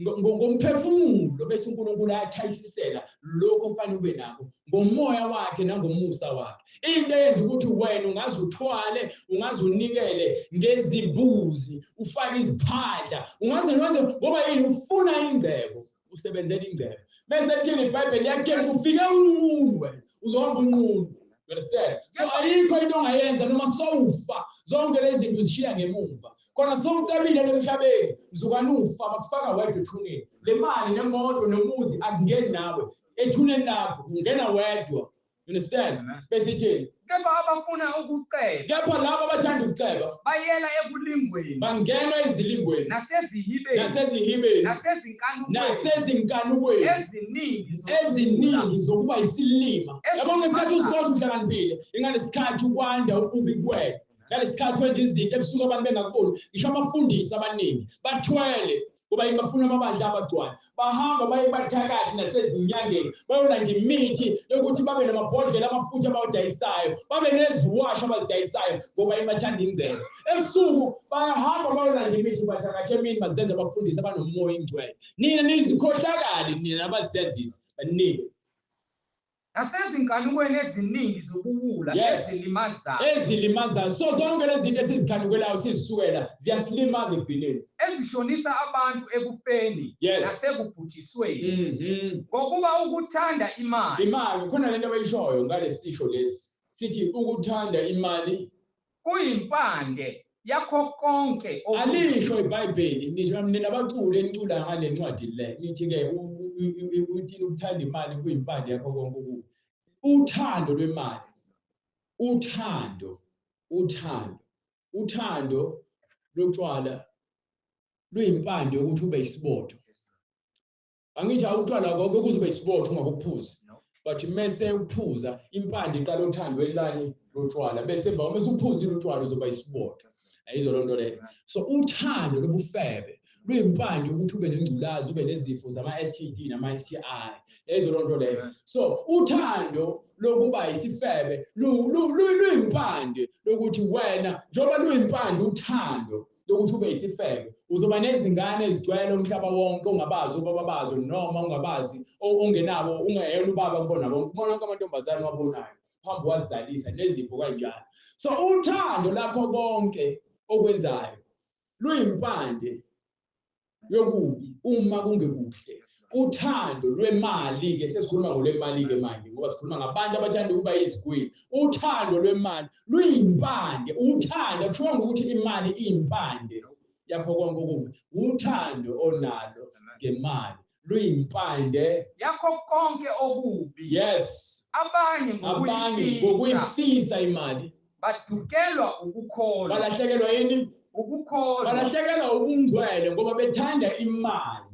ngomphefumulo bese uNkulunkulu ayathayisisela lokho ofanele ube nakho ngomoya wakhe nangomusa wakhe. Into eyenza ukuthi wena ungaze uthwale, ungaze unikele ngezimbuzi, ufake iziphadla, ungaze wenze ngoba yini ufuna ingcebo, usebenzela ingcebo. Bese kuthini iBhayibheli yakutshela ufike unqunu wena, uzohamba unqunu. You understand? So ayikho into ongayenza noma sowufa zonke lezi zinto uzishiya ngemuva. Khona sowucabile emhlabeni uzukana ufa bakufaka wedwa ethuneni. Le mali nemoto nomuzi akungeni nawe. Ethuneni lakho ungena wedwa. You understand? Bese thini? Kepha abafuna ukuceba, Kepha labo abathanda ukuceba bayela ekulingweni, bangena ezilingweni nasezihibeni, nasezinkanukweni eziningi zokuba isilima. Yabona ngesikhathi uzibona uhlakaniphile inganesikhathi ukwanda ububi kwena. Ngalesikhathi wenza izinto ebusuku abantu bengakuboni. Ngisho abafundisi abaningi bathwele kuba bafuna amabandla abagcwala. Bahamba baye bathakathi nasezinyangeni bayolanda imithi yokuthi babe namabhodlela amafutha abawudayisayo, babe neziwasha abazidayisayo ngoba bathanda ingcebo. Ebusuku bayahamba bayolanda imithi bathakathi emini bazenza abafundisi abanomoya ingcwele. Nina nizikhohlakali nina nabasenzisi baningi. nasezinkanukweni eziningi zokuwula ezilimazayo. So zonke lezi zinto esizikhanukelayo sizisukela ziyasilimaza empilweni. Ezishonisa abantu ekufeni nasekubhujisweni. Ngokuba ukuthanda imali. Khona lento abayishoyo ngalesisho lesi. Sithi ukuthanda imali kuyimpande yakho konke. Alisho iBhayibheli nisho nabaculi enicula ngale ncwadi le. Nithi ke uthi ukuthanda imali kuyimpande yakho konke okubi. Uthando lwemali. Uthando lotshwala luyimpande ukuthi ube isibotho. Angithi utshwala konke kuzobe isibotho ungakuphuzi. But mase uphuza impande iqala uthando elani lotshwala bese emva mase uphuzile utshwala uzoba isibotho. Ayizo lonto le. So uthando lobufebe luyimpande ukuthi ube nengculazi ube nezifo zama STD nama STI. Ayizo lonto le. So uthando lokuba isifebe luyimpande lokuthi wena njoba luyimpande uthando lokuthi ube isifebe uzoba nezingane ezigcwele umhlaba wonke ungabazi ubaba bazo noma ungabazi ongenabo ungeyena ubaba kubona bonke kubona konke amantombazane wabonayo phambi wazalisa nezipho kanjalo. So uthando lakho konke okwenzayo luyimpande yokubi uma kungekuhle. Uthando lwemali ke sesikhuluma ngolwemali ke manje ngoba sikhuluma ngabantu abathanda ukuba izigwili. Uthando lwemali luyimpande. Uthando kusho ukuthi imali iyimpande yakho konke okubi. Uthando onalo ngemali luyimpande yakho konke okubi. Yes. Abanye ngokuyifisa imali badukelwa ukukholwa. Balahlekelwa yini? Ukukholwa. Balahlekelwa ubungcwele ngoba bethanda imali.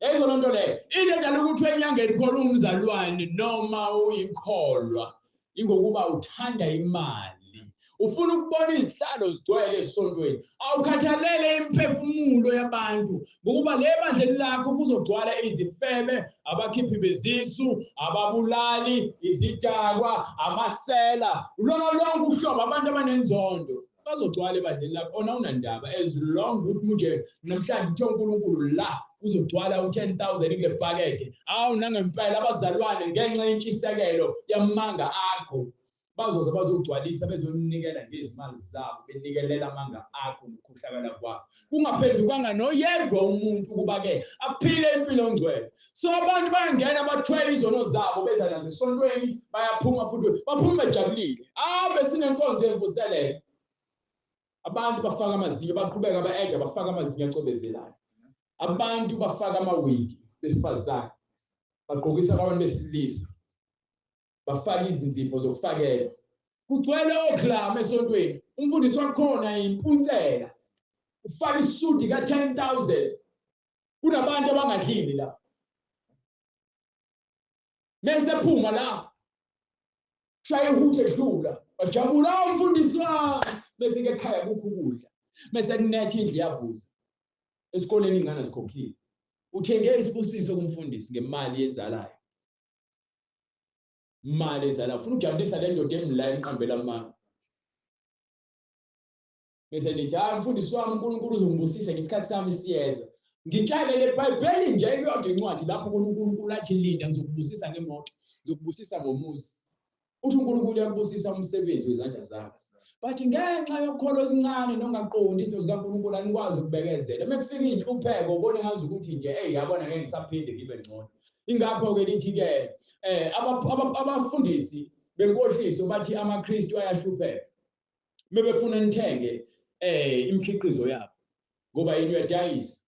Ezo lonto le into edala ukuthi enyangeni khona umzalwane noma uyikholwa ingokuba uthanda imali. ufuna ukubona izihlalo zigcwele esontweni awukhathalele imphefumulo yabantu ngokuba le bandleni lakho kuzogcwala izifebe abakhiphi bezisu ababulali izidakwa amasela lonke uhlobo abantu abanenzondo bazogcwala ebandleni lakho ona unandaba as long ukuthi manje namhlanje uthe uNkulunkulu la uzogcwala u10,000 kule bhakede nangempela abazalwane ngenxa yentshisekelo yamanga akho bazoze bazogcwalisa bezonikela ngezimali zabo benikelela amanga akho ngokukhuhlakala kwakho kungaphendukanga noyedwa umuntu kuba ke aphile impilo engcwele so abantu bayangena bathwele izono zabo beza nazo esontweni bayaphuma futhi baphuma bejabulile besinenkonzo yemvuselelo abantu bafaka amazinyo baqhubeka ba-eja bafaka amazinyo acobezelayo abantu bafaka amawigi besifazane bagqokisa abantu besilisa bafaka izinzipho zokufakela kugcwele oklama esontweni umfundisi wakhona impunzela ufaka isuti ka10,000 kunabantu abangadlili la mase phuma la shaya ihuthe edlula bajabula umfundisi wami befike ekhaya kukho ukudla mase kunethi indlu yavuza esikoleni ingane zikhokhile uthenge isibusiso kumfundisi ngemali yezalayo imali ezalayo ufuna ukujabulisa le ndoda emla emqambela amanga bese lithi mfundisi wami uNkulunkulu uzongibusisa ngesikhathi sami siyeza ngitshalele eBhayibhelini nje kuyodwa incwadi lapho uNkulunkulu athi linda ngizokubusisa ngemoto ngizokubusisa ngomuzi uthi uNkulunkulu uyakubusisa umsebenzi wezandla zakho bathi ngenxa yokholo oluncane nongaqondi izinto zikaNkulunkulu anikwazi ukubekezela mekufika inhlupheko ubone ngazi ukuthi nje yabona ngeke ngisaphinde ngibe ngcono ingakho ke lithi ke abafundisi benkohliso bathi amaKristu ayahlupheka bebefuna nithenge imikhiqizo yabo ngoba yini uyadayisa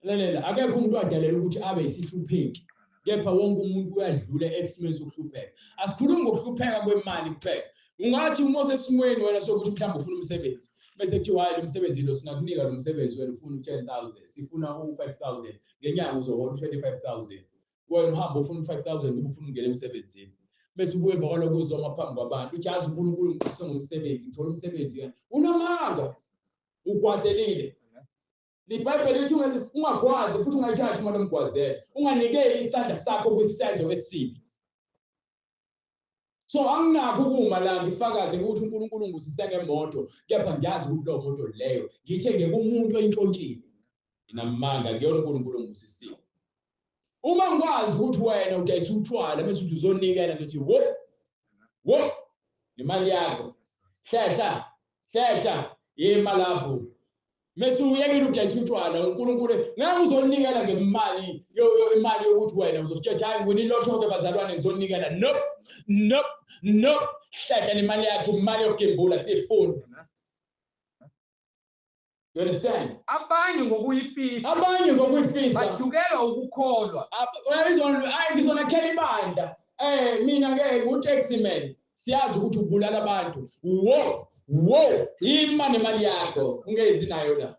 lalela akekho umuntu wadalelwa ukuthi abe isihlupheki kepha wonke umuntu uyadlula esimeni sokuhlupheka asikhulumi ngokuhlupheka kwemali kuphela ungathi umose esimweni wena sokuthi mhlawumbe ufuna umsebenzi bese kuthiwa hayi lo msebenzi lo singakunika lo msebenzi wena ufuna u10,000 sifuna u5,000 ngenyanga uzohola u25,000 wena uhamba ufuna u5,000 ngoba ufuna ungena emsebenzini bese ubuye emva kwalokho uzoma phambi kwabantu uthi yazi uNkulunkulu ngikuse ngomsebenzi ngithola umsebenzi unamanga ugwazelile iBhayibheli lithi ungagwazi futhi ungayithathi imali omgwazela unganikeli isandla sakho kwisenzo esibi so anginakho ukuma la ngifakaze ukuthi uNkulunkulu ngusise ngemoto kepha ngiyazi ukuthi lo moto leyo ngithenge kumuntu oyintshontshile inamanga ngiyona uNkulunkulu ngusisile uma ngikwazi ukuthi wena udayisa uthwala bese uthi uzonikela ngithi wo imali yakho hlehla yemalapho mase uyekile udayisa uthwala uNkulunkulu ngeke uzonikela ngemali imali yokuthi wena uzosithetha hayi nginilotho ke bazalwane ngizonikela no hlehla imali yakhe imali yokugembula sifunda you understand abanye ngokuyifisa badukelwa ukukholwa ngizona khela ibandla mina ke u-taxi man siyazi ukuthi ubulala abantu wo imali nemali yakho ungezi nayo la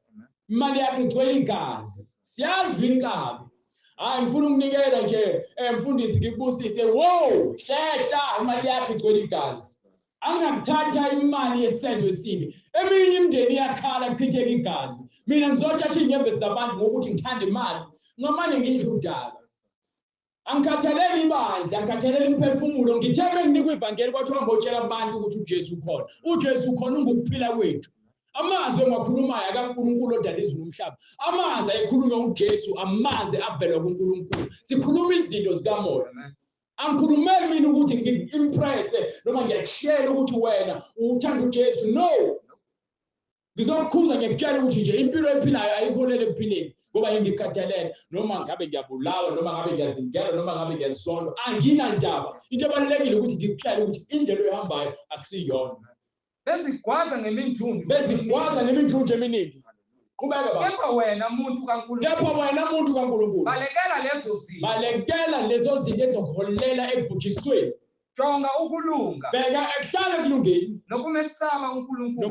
imali yakho igcwele igazi siyazi inkabi hayi ngifuna ukunikela nje mfundisi ngikubusise hlehla imali yakho igcwele igazi angakuthatha imali yesenzo esibi eminye imindeni iyakhala kuchitheka igazi mina ngizotshatsha inyembezi zabantu ngokuthi ngithanda imali ngamane ngidla udaka angikhathaleli ibandla angikhathaleli imphefumulo ngitheme nginikwe ivangeli kwathiwa ngotshela abantu ukuthi uJesu ukhona ungukuphila kwethu amazwi engiwakhulumayo akaNkulunkulu odala izulu nomhlaba amazwi ayekhulunywa uJesu amazwi avela kuNkulunkulu sikhuluma izinto zikamoya angikhulumeli mina ukuthi ngimpresse noma ngiyakushela ukuthi wena uthanda uJesu no ngizokukhuza ngiyakutshela ukuthi nje impilo ephilayo ayikholele ekuphileni ngoba ngikhathalele noma ngabe ngiyabulawa noma ngabe ngiyazingela noma ngabe ngiyazisonda anginandaba into ebalulekile ukuthi ngikutshele ukuthi indlela oyihambayo akusiyona bezigwaza ngemindlunju eminingi qhubeka kepha wena muntu kaNkulunkulu balekela lezo zinto ezokuholela ekubhujisweni jonga ukulunga bheka ekuhlala kulungeni nokumesaba uNkulunkulu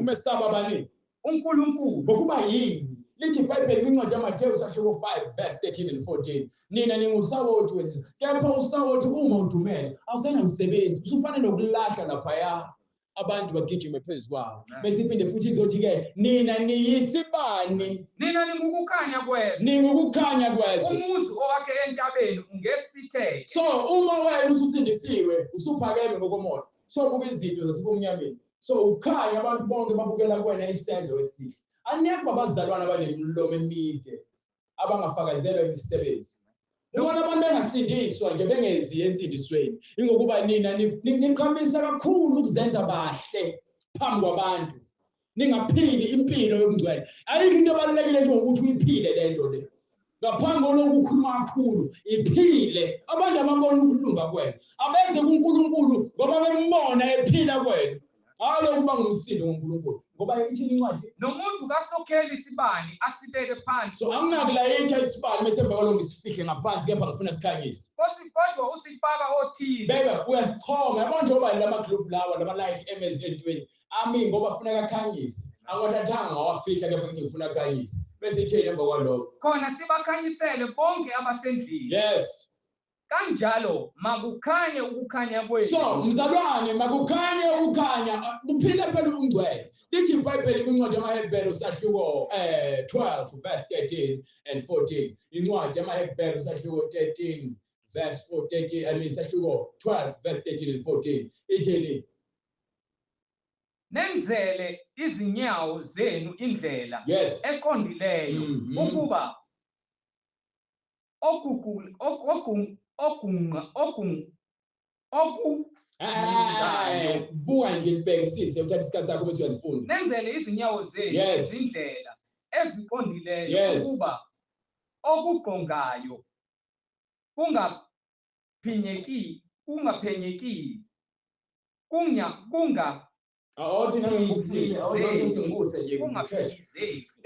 abaningi uNkulunkulu ngokuba yini lithi iBhayibheli kwincwadi yaMathewu 5 verse 13 and 14 nina ningusawoti wezizwe kepha usawoti uma udumele awusenamsebenzi usufanele ukulahla laphaya abantu bagijime phezu kwawo. Bese iphinde futhi izothi-ke nina niyisibani. Nina ningukukhanya kwezwe. Ningukukhanya kwezwe. Umuzi owakhe entabeni ungesitheke. So uma wena ususindisiwe, usuphakeme ngokomoya. So buka izinto zasebumnyameni. So ukhanya abantu bonke babukela kuwena isenzo esihle. Anekho abazalwana abanemilomo emide abangafakazelwa imisebenzi. Ubona abantu bengasindiswa nje bengezi ensindisweni. Ingokuba nina niqhamisa kakhulu ukuzenza bahle phambi kwabantu. Ningaphili impilo yomngcwele. Ayikho into ebalulekile nje ukuthi uyiphile lento le. Ngaphambi kokukhuluma kakhulu, iphile. Abantu ababona ukulunga kwena. Abeze kuNkulunkulu ngoba bembona ephila kwena. Hayi ukuba ngumsindo ngoNkulunkulu. Ngoba ithi incwadi nomuntu kasokheli isibani asibeke phansi. So anginakulayitha isibani bese emva kwalokho ngisifihle ngaphansi kepha ngifuna sikhanyise. Kodwa usifaka othile. Beka uyasichonga yabo njengoba lama group lawa lama light MS entweni. Ami ngoba ufuna akakhanyise. Angothathanga ngawafihla kepha ngithi ngifuna akakhanyise. Bese itheni emva kwalokho. Khona sibakhanyisele bonke abasendlini. Yes. Kanjalo makukhanye ukukhanya kwenu. So mzalwane makukhanye ukukhanya kuphila phela ubungcwele. Lithi iBhayibheli kwincwadi yamaHebheru sahluko 12 verse 13 and 14. Incwadi yamaHebheru sahluko 13 verse 13 and sahluko 12 verse 13 and 14. Ithini? Nenzele izinyawo zenu indlela Yes. eqondileyo ukuba buka nje libhekisise uthatha isikhathi sakho bese uyalifunda. Nenzele izinyawo zenu izindlela eziqondileyo ukuba okugqongayo kungaphenyeki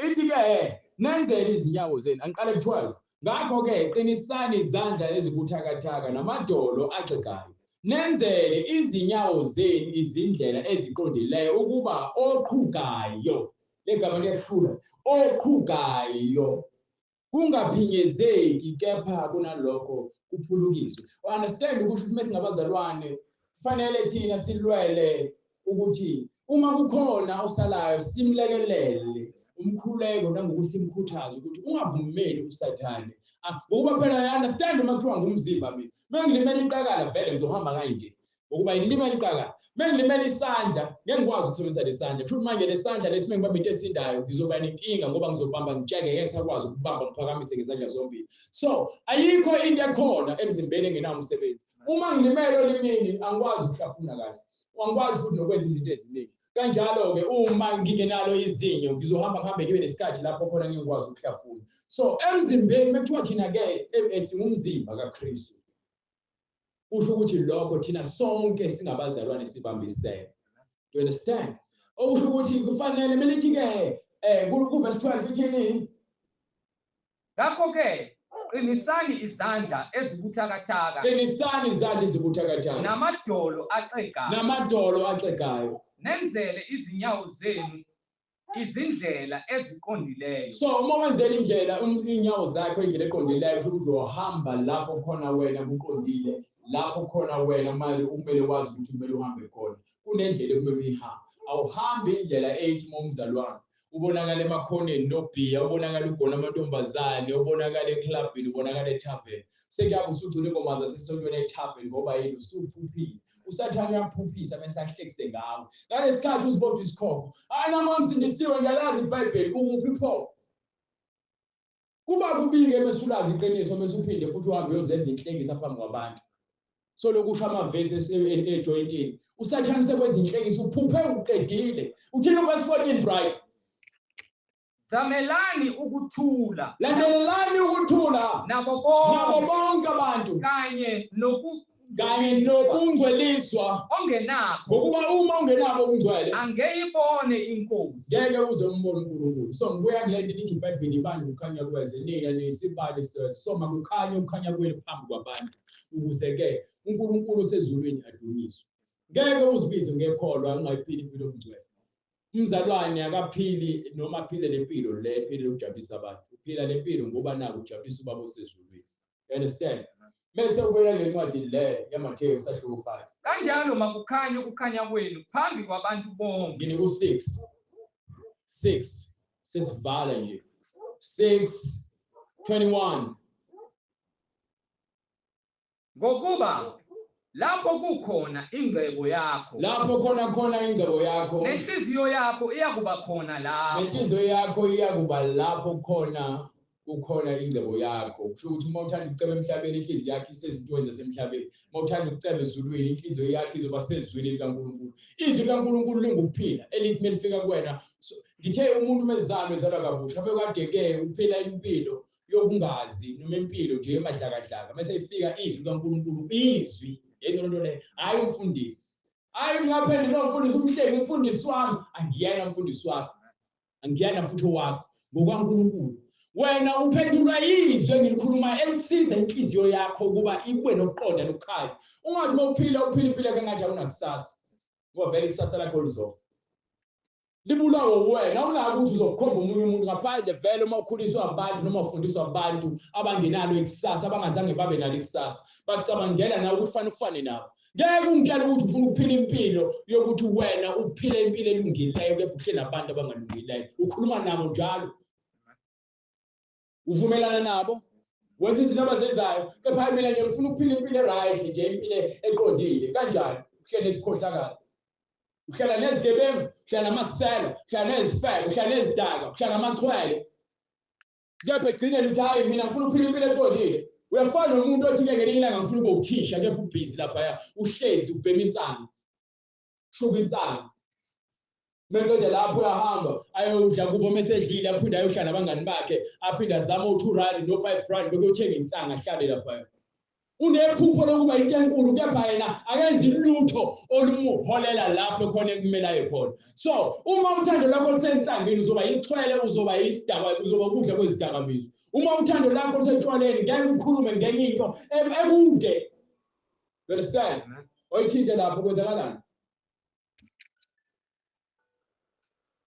ithi-ke nenzele izinyawo zenu angiqale ku-12. Ngakho-ke qinisani izandla ezibuthakathaka namadolo axegayo. Nenzele izinyawo zenu izindlela eziqondileyo ukuba oqhugayo, legama liyahlula, oqhugayo kungaphinyezeki kepha kunalokho kuphulukiswe. Understand ukuthi mesingabazalwane kufanele thina silwele ukuthi uma kukhona osalayo simlekelele umkhuleko nangokuthi simkhuthaze ukuthi ungavumeli usathane. Ngokuba phela understand uma kuthiwa ngumzimba mina. Mengilimela iqakala vele ngizohamba kanje. Ngokuba ngilimela iqakala. Mengilimela isandla ngeke ngikwazi ukusebenzisa lesandla. Futhi manje lesandla lesi mengibamba into esindayo ngizoba nenkinga ngoba ngizobamba ngitsheke ngeke ngisakwazi ukubamba ngiphakamise ngezandla zombili. So ayikho into ekhona emzimbeni engenawo umsebenzi. Uma ngilimela olimini angikwazi ukuhlafuna kahle. Angikwazi futhi nokwenza izinto eziningi. Kanjalo-ke uma ngingenalo izinyo ngizohamba ngihambe ngibe nesikhathi lapho khona ngikwazi ukuhlafuna. So emzimbeni mekuthiwa thina-ke singumzimba kaKristu. Usho ukuthi lokho thina sonke singabazalwane sibambisene. You understand? Okusho ukuthi kufanele melithi-ke ku-verse 12 ithini? Ngakho-ke qinisani izandla ezibuthakathaka. Qinisani izandla ezibuthakathaka. Namadolo axegayo. Axegayo. Nenzele izinyawo zenu izindlela eziqondileyo. So uma wenzela indlela inyawo zakho indlela eqondileyo ukuthi uhamba lapho khona wena kuqondile, lapho khona wena manje kumele wazi ukuthi kumele uhambe khona. Kunendlela ekumele uyihambe. Awuhambi indlela ethi momzalwane. Ubonakala emakhoneni nobhiya, ubonakala ugona amantombazane, ubonakala eclubini, ubonakala etavern. Sekuyabe usugcina ingoma zasesontweni etavern ngoba yini usuphuphile. Usathane uyakuphuphisa bese ahlekise ngawe. Ngalesikhathi uzibopha isikhokho. Hayi nami ngisindisiwe ngiyalazi iBhayibheli ukuphi pho. Kuba kubike mesulazi iqiniso bese uphinde futhi uhambe uyozenza inhlekisa phambi kwabantu. So lokusho amavesi ejointini. Usathane sekwezinhlekisa uphuphe uqedile. Uthini verse 14 bright? Zamelani ukuthula. Landelelani ukuthula Nabo bonke abantu kanye nokungcweliswa ongenakho. Ngokuba uma ungenabo ubungcwele angeyibone inkosi. Ngeke uze umbone uNkulunkulu. So ngibuya kulento lithi iBhayibheli ibani ukukhanya kweze nina nesibali soma kukhanya ukukhanya kwenu phambi kwabantu ukuze-ke uNkulunkulu osezulwini adunyiswe. Ngeke uzibize ngekholwa ungayiphili impilo yobungcwele. Umzalwane akaphili noma aphile lempilo le phile ukujabulisa abantu. Uphila lempilo ngoba nako ujabulisa ubaba osezulwini. You understand? Bese ubeka le ncwadi le yaMateyu isahluko 5. Kanjalo makukhanye ukukhanya kwenu phambi kwabantu bonke. Ngine ku6. 6 sesivala nje. 6:21. Ngokuba lapho kukhona ingcebo yakho. Lapho khona ingcebo yakho. Nenhliziyo yakho iyakuba khona lapho. Nenhliziyo yakho iyakuba lapho kukhona ingcebo yakho. Kusho ukuthi uma uthanda ukuceba emhlabeni inhliziyo yakho isezintweni zasemhlabeni. Uma uthanda ukuceba ezulwini inhliziyo yakho izoba sezulwini likaNkulunkulu. Izwi likaNkulunkulu lingukuphila elithi melifika kuwena. Ngithe umuntu mezalwa ezalwa kabusha bekade uphila impilo yokungazi noma impilo nje emadlakahlaka. Mase ifika izwi likaNkulunkulu izwi yezo nto le hayi umfundisi. Hayi ngaphendula umfundisi umhleki umfundisi wami angiyena umfundisi wakho. Angiyena futhi wakho ngokaNkulunkulu. Wena uphendulwa izwi engilikhuluma elisiza inhliziyo yakho ukuba ibe nokuqonda nokukhanya. Ungathi mawuphila impilo engathi awunakusasa. Ngoba vele ikusasa lakho lizofa. Libulawo wena ungathi ukuthi uzokhomba umunye umuntu ngaphandle vele uma ukhuliswa abantu noma ufundiswa abantu abangenalo ikusasa abangazange babe nalo ikusasa. Bacabangela nawe ukuthi ufane nabo. Ngeke ungitshela ukuthi ufuna ukuphila impilo yokuthi wena uphile impilo elungileyo kepha uhleli nabantu abangalungileyo. Ukhuluma nabo njalo. Uvumelana nabo. Wenza izinto abazenzayo kepha mina nje ngifuna ukuphila impilo right nje impilo eqondile. Kanjani? Uhleli nesikhohlakala. Uhlala nezigebengu, uhlala namasela, uhlala nezifebe, uhlala nezidaka, uhlala namachwele. Kepha egcineni uthi hayi mina ngifuna ukuphila impilo eqondile. Uyafana nomuntu othi ngeke ilanga ngifuna ube uthisha kepha ubhizi lapha uhlezi ubhema insana. Shuka insana. Manje lapho uyahamba ayodla kubo mesedlile aphinde ayohlala nabangani bakhe aphinde azama u2 no 5 bekuyothenga insanga ahlale lapha. Unephupho lokuba into enkulu kepha yena akenzi lutho olumuholela lapho khona ekumelayo khona. So uma uthando lakho lisensangeni uzoba ichwele uzoba isidaba uzoba kudla kwezidakamizwa. Uma uthando lakho lisentshwaleni ngeke ukhulume ngenye into ekude. Understand? Oyithinte lapho kwenzakalani?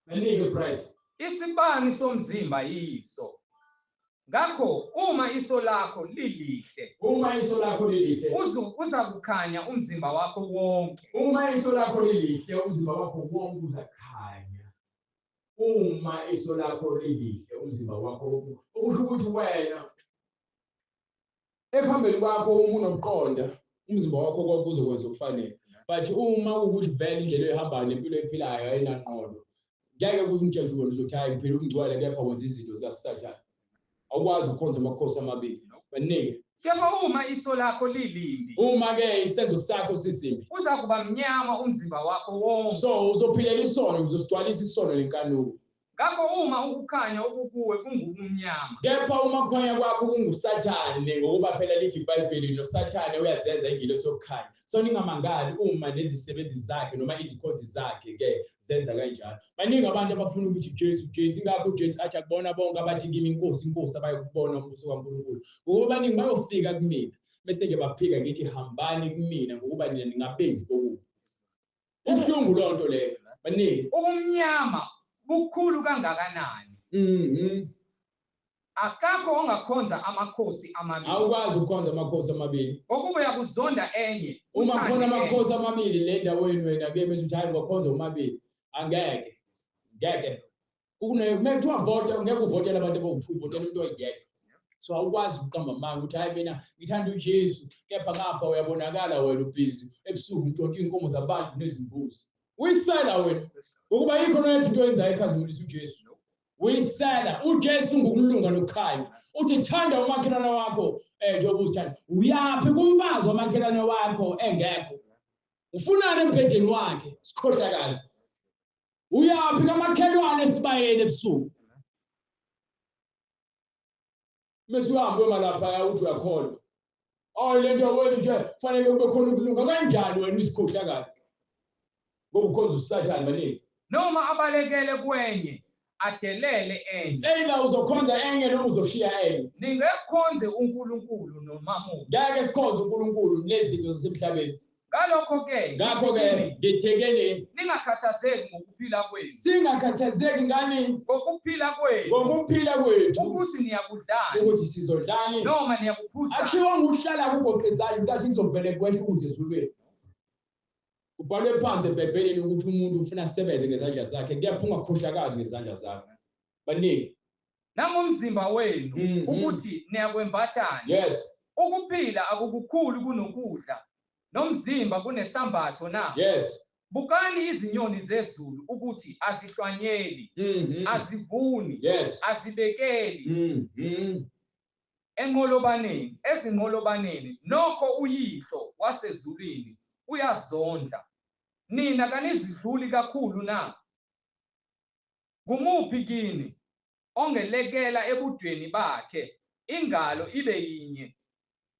Maningi price. Isibani somzimba yiso. Ngakho uma iso lakho lilihle, uza kukhanya umzimba wakho wonke. Uma iso lakho lilihle umzimba wakho wonke uzakhanya. Uma iso lakho lilihle umzimba wakho wonke. Ukusho ukuthi wena ephambili kwakho uma unokuqonda umzimba wakho konke uzokwenza okufanele. But uma ukuthi vele indlela ehambayo nempilo ephilayo ayinaqondo. Ngeke kuzungitshela wena uzothi hayi kuphela umgcwele kepha wenza izinto zikaSathane. Awukwazi ukukhonza amakhosi amabili. Baningi. Kepha uma iso lakho lilimbi, uma ke isenzo sakho sisimbi, uza kuba mnyama umzimba wakho wonke. So uzophilela isono, uzosigcwalisa isono lenkanuko. Ngakho uma ukukhanya okukuwe kungumnyama, kepha uma kukhanya kwakho kunguSathane ngokuba phela lithi iBhayibheli noSathane uyazenza ingilosi yokukhanya. So ningamangali uma nezisebenzi zakhe noma izikhonzi zakhe ke zenza kanjalo. Baningi abantu abafuna ukuthi Jesu ingakho uJesu athi akubona bonke abathi kimi inkosi abayokubona umbuso kaNkulunkulu. Ngoba baningi bayofika kumina bese ke baphika ngithi hambani kumina ngokuba nina ningabenzi bokubi. Ubuhlungu lonto leyo. Baningi ubumnyama bukhulu kangakanani. Akakho ongakhonza amakhosi amabili. Awukwazi ukukhonza amakhosi amabili. Ngokuba uyakuzonda enye. Uma khona amakhosi amabili le ndaweni wena ke bese uthi hayi ngokhonza omabili. Angeke. Ngeke. Kuthiwa vote ngeke uvotele abantu abawu2 votele umuntu oyedwa. So awukwazi ukuqamba amanga ukuthi hayi mina ngithanda uJesu kepha ngapha uyabonakala wena ubhizi ebusuku untshontsha inkomo zabantu nezimbuzi. Uyisela wena ngokuba yikho noyedwa into oyenzayo ekhazimulisa uJesu. Uyisela uJesu ngokulunga nokukhanya. Uthi thanda umakhelwane wakho njengoba uzithanda. Uyaphi kumfazi wamakhelwane wakho engekho? Ufunani empedeni wakhe sikhohlakala. Uyaphi kamakhelwane esibayeni ebusuku? Mase uhambe malapha uthi uyakholwa. Lento wenza nje kufanele kube khona ukulunga kanjani wena isikhohlakala. Ngoba ukhonza uSathane baningi. Noma abalekele kwenye adelele enye. Seyila uzokhonza enye noma uzoshiya enye. Ningekhonze uNkulunkulu nomamuva. Ngeke sikhonze uNkulunkulu nezinto zasemhlabeni. Ngalokho-ke ngakho-ke ngithekeni ningakhathazeki ngokuphila kwenu, singakhathazeki ngani ngokuphila kwenu ngokuphila kwethu ukuthi niyakudlani ukuthi sizodlani. noma niyakuphuza. Akushiwo nguhlala kugoqezayo ukuthi kuzovele kwehla ukudla ezulwini. Kubhalwe phansi eBhayibhelini ukuthi umuntu ufuna asebenze ngezandla zakhe, kepha ungakhohlakali ngezandla zakhe. Baningi. Nangomzimba wenu ukuthi niyakwembathani. Yes. Ukuphila akukukhulu kunokudla, nomzimba kunesambatho na. Yes. Bukani izinyoni zezulu ukuthi azihlwanyeli, azivuni, Yes. azibekeli ezinqolobaneni, nokho uyihlo wasezulwini uyazondla. Nina kanizidluli kakhulu na? Ngumuphi kini ongelekela ebudweni bakhe ingalo ibe yinye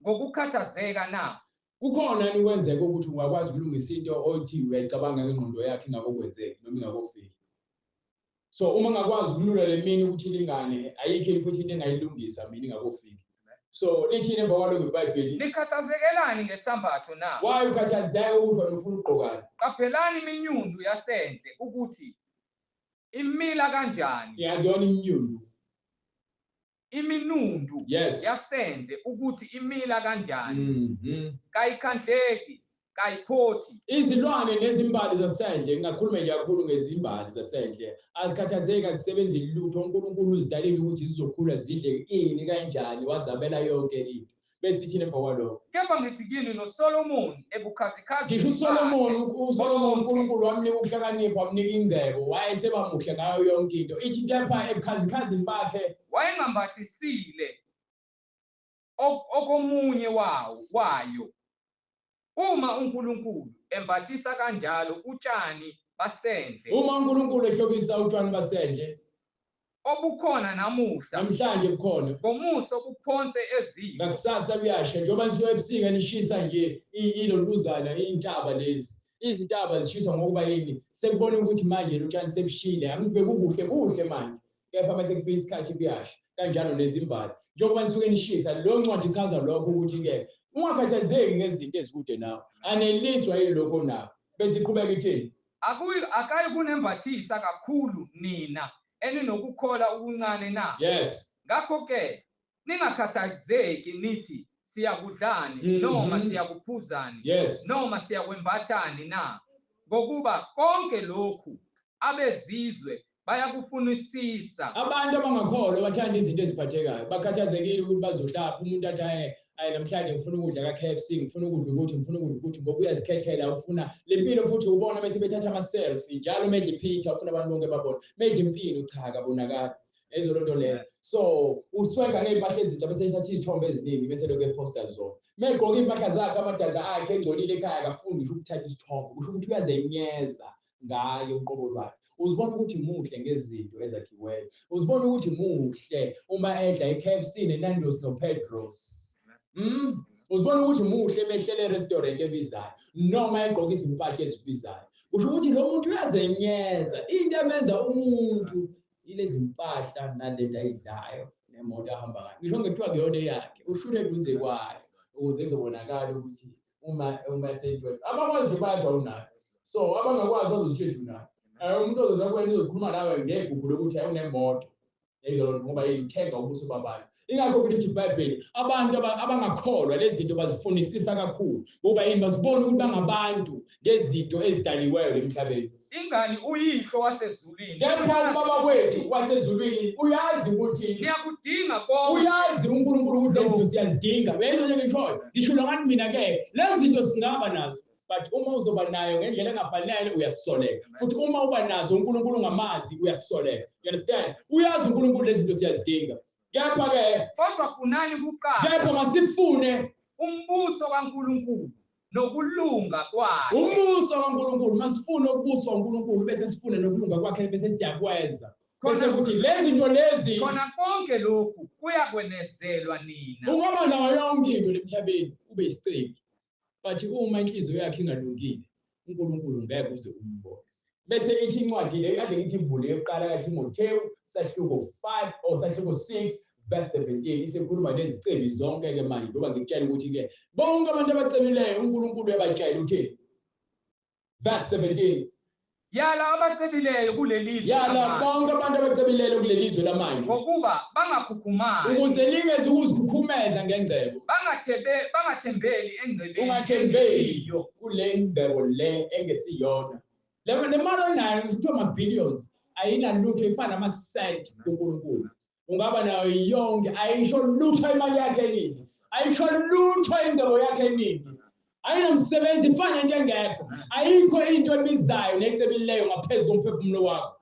ngokukhathazeka na? Kukhona nikwenzeka ukuthi ungakwazi ukulungisa into othi uyayicabanga ngengqondo yakhe ingakokwenzeki noma ingakofiki. So uma ngakwazi ukulula lemini ukuthi lingane ayikho futhi into engayilungisa mina ingakofiki. So lithi emva kwalokho iBhayibheli nikhathazekelani ngesambatho na? why ukhathazeka ukuthi ufuna ugqokana? Qaphelani iminyundu yasendle ukuthi imila kanjani. Ngiyakuyona iminyundu. Iminundu Yes. yasendle ukuthi imila kanjani. Kayikhandleki, kayiphothi. Izilwane nezimbali zasendle ngakhuluma nje kakhulu ngezimbali zasendle azikhathazeki azisebenzi lutho uNkulunkulu uzidalile ukuthi zizokhula zidle ini kanjani wazabela yonke into bese thina emva kwalokho Kepha ngithi kini noSolomon ebukhazikhazi. ngisho uSolomon uNkulunkulu wamnika ukuhlakanipha wamnika ingcebo wayesebamuhle ngayo yonke into ithi kepha ebukhazikhazi bakhe wayengambathisile okomunye wayo. Uma uNkulunkulu embathisa kanjalo utshani basendle uma uNkulunkulu ehlobisa utshani basendle obukhona namuhla namhlanje bukhona ngomuso buphonse eziko, ngakusasa buyasha njengoba nisuke ebusika nishisa nje iloluzana intaba lezi izintaba zishiswa ngokuba yini sekubona ukuthi manje lutshani sebushile angibe kuhle manje kepha mase kufika isikhathi kuyasha kanjalo nezimbali njengoba nisuke nishisa lo ncwadi ichaza lokho ukuthi ke ungakhathazeki ngezinto ezikude nawe aneliswa yilokho nawe bese iqhubeka ithini akayi kunembathisa kakhulu nina eninokukhola okuncane na. Yes. Ngakho-ke ningakhathazeki nithi siyakudlani noma siyakuphuzani. Yes. Noma siyakwembathani na, ngokuba konke lokhu abezizwe bayakufunisisa. Abantu abangakholwa bathanda izinto eziphathekayo bakhathazekile ukuthi bazohlapha umuntu athi namhlanje ngifuna ukudla ka-KFC ngifuna ukudla ukuthi ngoba uyazikhethela ufuna lempilo futhi ubona bese bethatha ama-selfie njalo medle ipizza ufuna abantu bonke babone medle imfino cha akabonakala ezolonto leyo so uswenga ngempahla ezintsha bese ethatha izithombe eziningi bese lokho eposta zona megqoka impahla zakhe amadadla akhe engcolile ekhaya akafundi ngisho ukuthatha isithombe kusho ukuthi uyazenyeza ngayo uqobo lwakhe uzibona ukuthi muhle ngezinto ezakhiweyo uzibona ukuthi muhle uma edla i-KFC neNando's noPedro's uzibona ukuthi muhle mehlele restaurant ebizayo noma egqoka izimpahla ezibizayo kusho ukuthi lo muntu uyazenyeza into emenza umuntu ilezi impahla nalento ayidlayo nemoto ahamba ngayo ngisho ngethiwa kuyona yakhe ushule eduze kwayo ukuze izobonakala ukuthi uma sentweni abakwazi bayathwa unayo so abangakwazi bazoshethu nayo umuntu ozoza kwena uzokhuluma nawe ngegugu lokuthi unemoto ezolonto ngoba yithenga ubuso babantu ingakho ukuthi iBhayibheli abantu abangakholwa lezi zinto bazifunisisa kakhulu ngoba yini bazibona ukuthi bangabantu ngezinto ezidaliweyo emhlabeni. Ingani uyihlo wasezulwini kepha ubaba wethu wasezulwini uyazi ukuthi niyakudinga konke. Uyazi uNkulunkulu ukuthi lezi zinto siyazidinga bese nje ngisho ngathi mina ke lezi zinto singaba nazo but uma uzoba nayo ngendlela engafanele uyasoleka futhi uma uba nazo uNkulunkulu ngamazi uyasoleka. You understand? Uyazi uNkulunkulu lezi zinto siyazidinga kepha ke kodwa funani kuqala kepha masifune umbuso kaNkulunkulu nokulunga kwakhe. Umbuso kaNkulunkulu masifune ubuso kaNkulunkulu bese sifune nokulunga kwakhe bese siyakwenza bese ukuthi lezi zinto lezi khona konke lokhu kuyakwenezelwa nina. ungaba nayo yonke into lemhlabeni ube isiceki but uma inhliziyo yakhe ingalungile uNkulunkulu ngeke uze umbone bese ithi incwadi le kade ngithi ivule eqala kathi uMateyu sahluko 5 or sahluko 6 verse 17 isikhuluma nezicebi zonke ke manje ngoba ngikutshela ukuthi ke bonke abantu abacebileyo uNkulunkulu uyabatshela uthini verse 17 yala abacebileyo kulelizwe yala bonke abantu abacebileyo kulelizwe lamanje ngokuba bangakhukhumali ukuze lingeze ukuzikhukhumeza ngengcebo bangathembeli engcebeni ungathembeli kule ngcebo le engesiyona le mali onayo kuthiwa ama-billions ayinalutho ifana nama-cent kuNkulunkulu ungaba nayo yonke ayisho lutho imali yakhe eningi ayisho lutho ingcebo yakhe eningi ayinamsebenzi ifana nje engekho ayikho into ebizayo necebileyo ngaphezulu komphefumulo wakho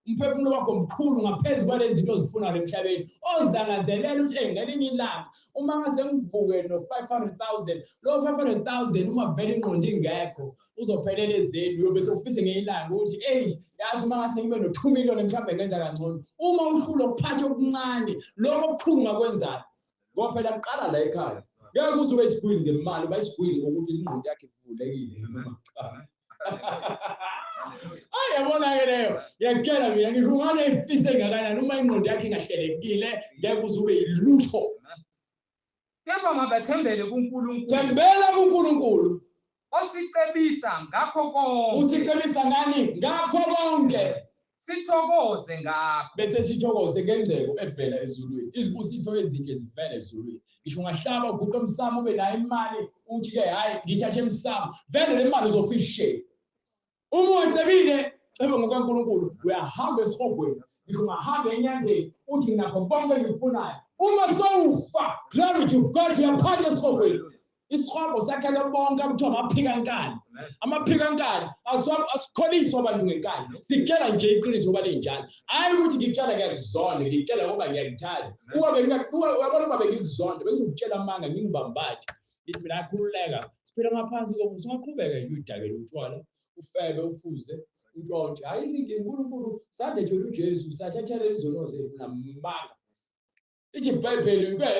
umphefumulo wakho mkhulu ngaphezulu kwalezi zinto ozifuna emhlabeni ozangazelela ukuthi ngelinye ilanga uma ngase ngivuke no 500,000 lo 500,000 uma vele ingqondo ingekho uzophelela ezeni uyobe sewufise ngeilanga ukuthi yazi uma ngase ngibe no 2 million mhlawumbe ngenza kangcono uma uhlula ukuphatha okuncane lokho okukhulu ngakwenzayo ngoba phela kuqala la ekhaya ngeke uzobe isigwili ngemali bayisigwili ngokuthi ingqondo yakhe ivulekile noma yabona ke leyo ngiyakutshela mina ngisho ungane ifise ngakanani uma ingqondo yakhe ingahlelekile ngeke uzube yilutho kepha mabathembele kuNkulunkulu thembela kuNkulunkulu osicebisa ngakho konke usicebisa ngani ngakho konke sithokoze ngakho bese sithokoze ngengcebo evela ezulwini izibusiso ezinhle zivela ezulwini ngisho ungahlaba uguqe emsamo ube nayo imali uthi ke hayi ngithathe emsamo vele le mali uzofishe uma ucebile ceba ngokaNkulunkulu uyahamba esihogweni ngisho ungahamba enyangeni uthi nakho konke engikufunayo uma sowufa glory to God uyaphatha esihogweni isihogo sakhele bonke abuthiwa amaphikankani asikholiswa abantu ngenkani sikutshela nje iqiniso ngoba linjalo hayi ukuthi ngikutshela ngiyakuzonda ngikutshela ngoba ngiyakithanda uyabona uma bengikuzonda bengizokutshela amanga ngingibambathi ngithi mina akhululeka siphila ngaphansi kobuso ungaqhubeka nje udakele utshwala ufebe uphuze untshontshe hayi ngithi uNkulunkulu sade nje uJesu sathathela izono zethu namanga ithi iBhayibheli ke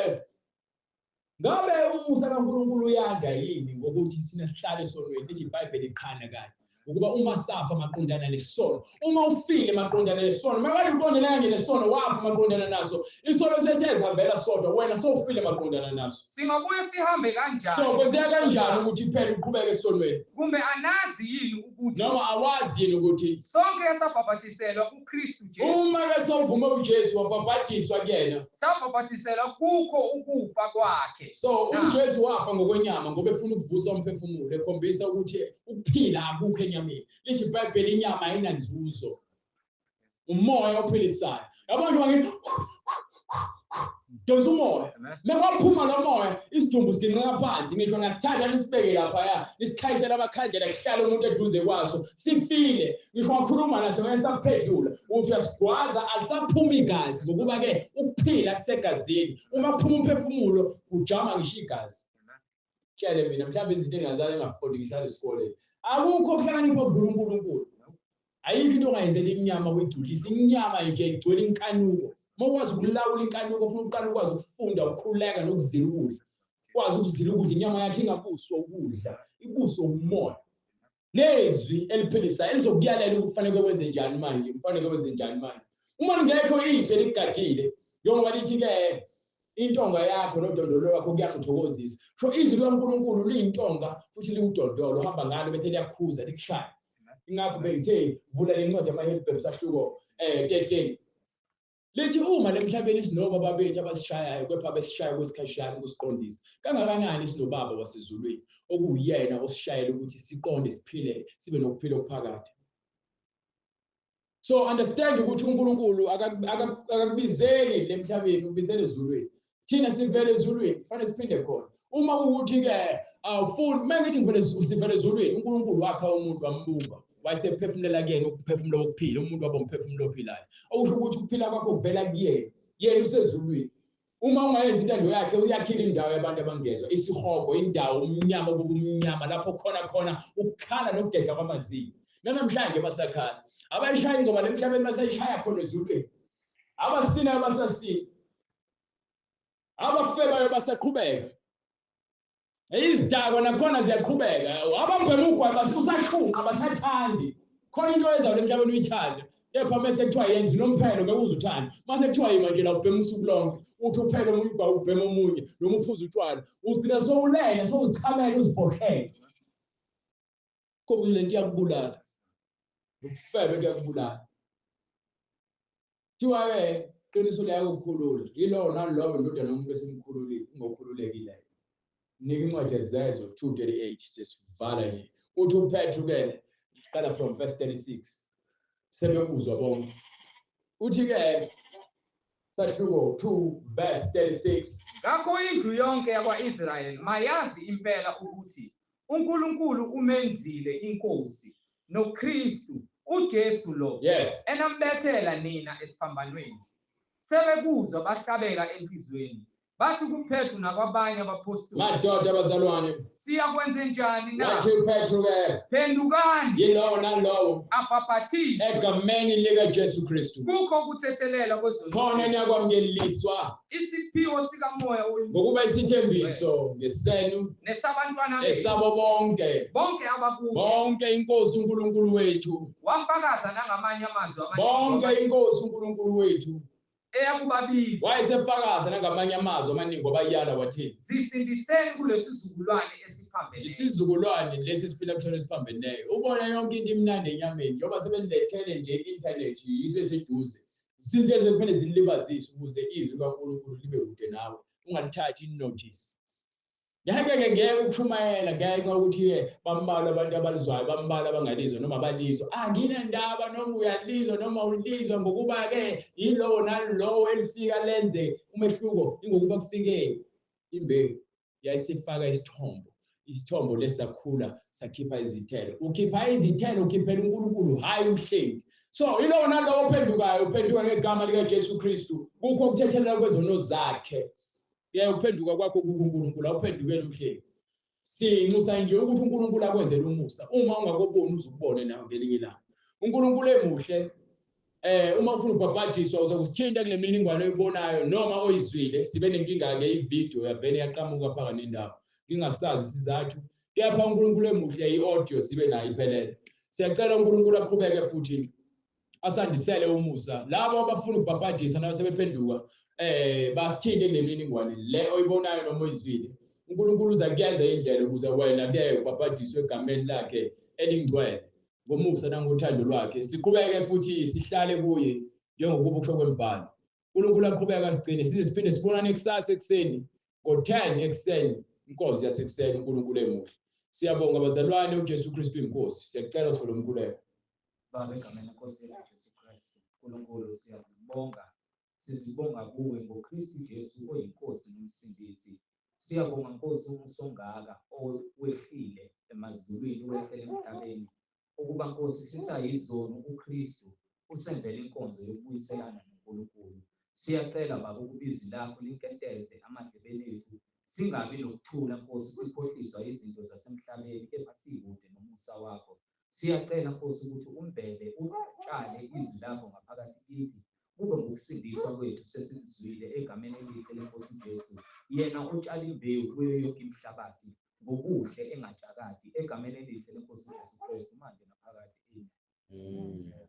ngabe umusa kaNkulunkulu uyanda yini ngokuthi sina sihlale esonweni lithi iBhayibheli iqhana kanye ukuba uma safa maqondana nesono uma ufile maqondana nesono manje uqondana kanje nesono wafa maqondana naso isono sesiyazihambela sodwa wena sowufile maqondana naso singabuye sihambe kanjani so kwenzeka kanjani ukuthi phela uqhubeke esonweni kumbe anazi yini ukuthi noma awazi yini ukuthi sonke esabhabhatiselwa uKristu Jesu uma ke sovuma uJesu wabhabhatiswa kuyena sabhabhatiselwa kukho ukufa kwakhe so uJesu wafa ngokwenyama ngoba efuna ukuvusa umphefumulo ekhombisa ukuthi ukuphila akukho enyameni lithi iBhayibheli inyama ayinanzuzo umoya ophilisayo yabona ngithi donsa umoya mekwaphuma lo moya isidumbu siginqa phansi ngisho ngasithatha nisibeke lapha isikhayisela amakhandlela kuhlala umuntu eduze kwaso sifile ngisho ngakhuluma naso ngesaphendula uthi uyasigwaza alisaphuma igazi ngokuba ke ukuphila kusegazini uma kuphuma umphefumulo ujama ngisho igazi tshele mina mhlawumbe izinto engazayo engafundi ngihlala esikoleni akukho ukuhlakanipha okudlula uNkulunkulu ayikho into ongayenzela inyama uyigculisa inyama nje igcwele inkanuko mawukwazi ukulawula inkanuko ufuna uqala ukwazi ukufunda ukukhuleka nokuzila ukudla ukwazi ukuzila ukudla inyama yakhe ingabuswa ukudla ibuswa umoya nezwi eliphilisayo elizokuyalela ukufanele kwenze njani manje kufanele kwenze njani manje uma ngekho izwi eligadile njengoba lithi ke intonga yakho nodondolo wakho kuyangithokozisa so izwi likaNkulunkulu liyintonga futhi liwudondolo hamba ngalo bese liyakhuza likushaya ingakho bengithe vula lencwadi yamaHebrews ahluko 13 lithi uma lemhlabeni sinoba babethu abasishayayo kepha besishaya kwesikhashana ukusiqondisa kangakanani sinobaba wasezulwini okuyena osishayela ukuthi siqonde siphile sibe nokuphila okuphakade so understand ukuthi uNkulunkulu akakubizeli lemhlabeni ubizele ezulwini thina sivele ezulwini kufanele siphinde khona uma ukuthi ke awufuni mengithi ngivele sivele ezulwini uNkulunkulu wakha umuntu wambumba wayesephefumulela kuyena ukuphefumula okuphila umuntu waba umphefumulo ophilayo okusho ukuthi ukuphila kwakho kuvela kuyena yena usezulwini uma ungayenza intando yakhe uyakhila indawo yabantu abangezwa isihogo indawo umnyama obumnyama lapho khona ukukhala nokudedla kwamazinyo namhlanje basakhala abayishaya ingoma lemhlabeni basayishaya khona ezulwini abasina basasina abafebayo basaqhubeka izidakwa nakhona ziyaqhubeka abambemugwa basusashunqa basathandi khona into ezayo lemhlabeni uyithanda Kepha mase kuthiwa yenza nomphelo ngeke uzuthanda. Mase kuthiwa manje la ubhema usuku lonke, uthi uphele omunye ugwa ubhema omunye, noma uphuza utshwala. Ugcina sowulela, sowuzikhamela uzibhokhela. Ngoba le nto iyakubulala. Ubufebe kuyakubulala. Kuthiwa qiniso liyakukhulula. Yilowo nalowo indodana yomuntu esimkhululile, ungokhululekile. Nika incwadi ezezo 2:38 sesivala nje. Uthi uPetru qala from verse 36. Sebekuzwa bonke. Uthi sahluko 2 verse 36. Ngakho indlu yonke yakwa-Israyeli mayazi impela ukuthi uNkulunkulu umenzile inkosi noKristu uJesu lo Yes. enambethela nina esiphambanweni. Sebekuzwa bahlabeka enhlizweni. Bathi kuPetru nakwabanye abapostoli, Madoda abazalwane, siyakwenze njani na? wathi uPetru Phendukani yilowo nalowo abhaphathize egameni likaJesu Kristu. kukho ukuthethelela kwezono. Khona niyakwamukeliswa Isiphiwo sikamoya ngokuba isithembiso ngesenu nesabantwana esabo bonke abakuyo. bonke inkosi uNkulunkulu wethu, Wafakaza nangamanye amazwi bonke inkosi uNkulunkulu wethu eyakubabiza. wayesefakaza nangamanye amazwi amaningi abayala wathi Zisindiseni kulesizukulwane esiphambene. isizukulwane lesi siphila kusona esiphambeneyo. Ubona yonke into imnandi enyameni njengoba sebelethele nje i-internet yiso esiduze. Izinto eziphinde zilibazise ukuze izwi kaNkulunkulu libe kude nawe, ungalithathi inotice. Ngeke ukushumayela ngeke ukuthi bambalwa abantu abalizwayo, bambalwa abangalizwa noma abalizwa. Anginendaba noma uyalizwa noma ulizwa ngokuba yilowo nalowo elifika lenze umehluko ingokuba kufike imbewu yayisifaka isithombo lesakhula sakhipha izithelo. Ukhipha izithelo ukhiphela uNkulunkulu, hayi umhlengi. So yilowo nalowo ophendukayo, uphenduka ngegama likaJesu Kristu. Kukho ukuthethelela kwezono zakhe. Ukuphenduka kwakho kuNkulunkulu, awuphendukeli umhlengi. Sinxusa nje ukuthi uNkulunkulu akwenzele umusa. Uma ungakuboni uzukubone nawe ngelinye ilanga. uNkulunkulu emuhle. Uma ufuna ukubhabhadiswa uzokusithinta kule mininingwane oyibonayo noma oyizwile. Sibe nenkinga ivideo yavele yaqhamuka phakathi nendawo. Ngingasazi isizathu. Kepha uNkulunkulu emuhle i-audio sibe nayo iphelele. Siyacela uNkulunkulu aqhubeke futhi asandisele umusa. Labo abafuna ukubhabhadisa nabo sebephenduka basithinde kule mininingwane le oyibonayo noma oyizwile. uNkulunkulu uza kuyenza indlela ukuze wena ubhabhadiswe egameni lakhe elingcwele ngomusa nangothando lwakhe. Siqhubeke futhi sihlale kuye njengokuba kusho kwembhalo. uNkulunkulu aqhubeka asigcine size siphinde sibonane kusasa ekseni ngo-10 ekseni. Inkosi yasekuseni uNkulunkulu emuhle. Siyabonga abazalwane uJesu Kristu inkosi. Siyacela sivele umkhuleko. Baba egameni lenkosi yethu Jesu Kristu, uNkulunkulu sizibonga kuwe ngoKristu Jesu oyinkosi nomsindisi. Siyabonga Nkosi umusongaka owehlile emazulwini wehlele emhlabeni. Ukuba Nkosi sisayizono uKristu usenzele inkonzo yokubuyiselana noNkulunkulu. Siyacela Baba ukuba izwi lakho linkenteze amadlebeni ethu. Singabi nokuthula Nkosi sikhohliswa izinto zasemhlabeni kepha sikude nomusa wakho. Siyacela Nkosi ukuthi umbele utshale izwi lakho ngaphakathi kithi. Kube ngokusindiswa kwethu sesizwile egameni elihle lenkosi Jesu. Yena utshala imbewu kuyo yonke imihlabathi ngokuhle engajakadi egameni elihle lenkosi Jesu Kristu manje naphakade. Amen.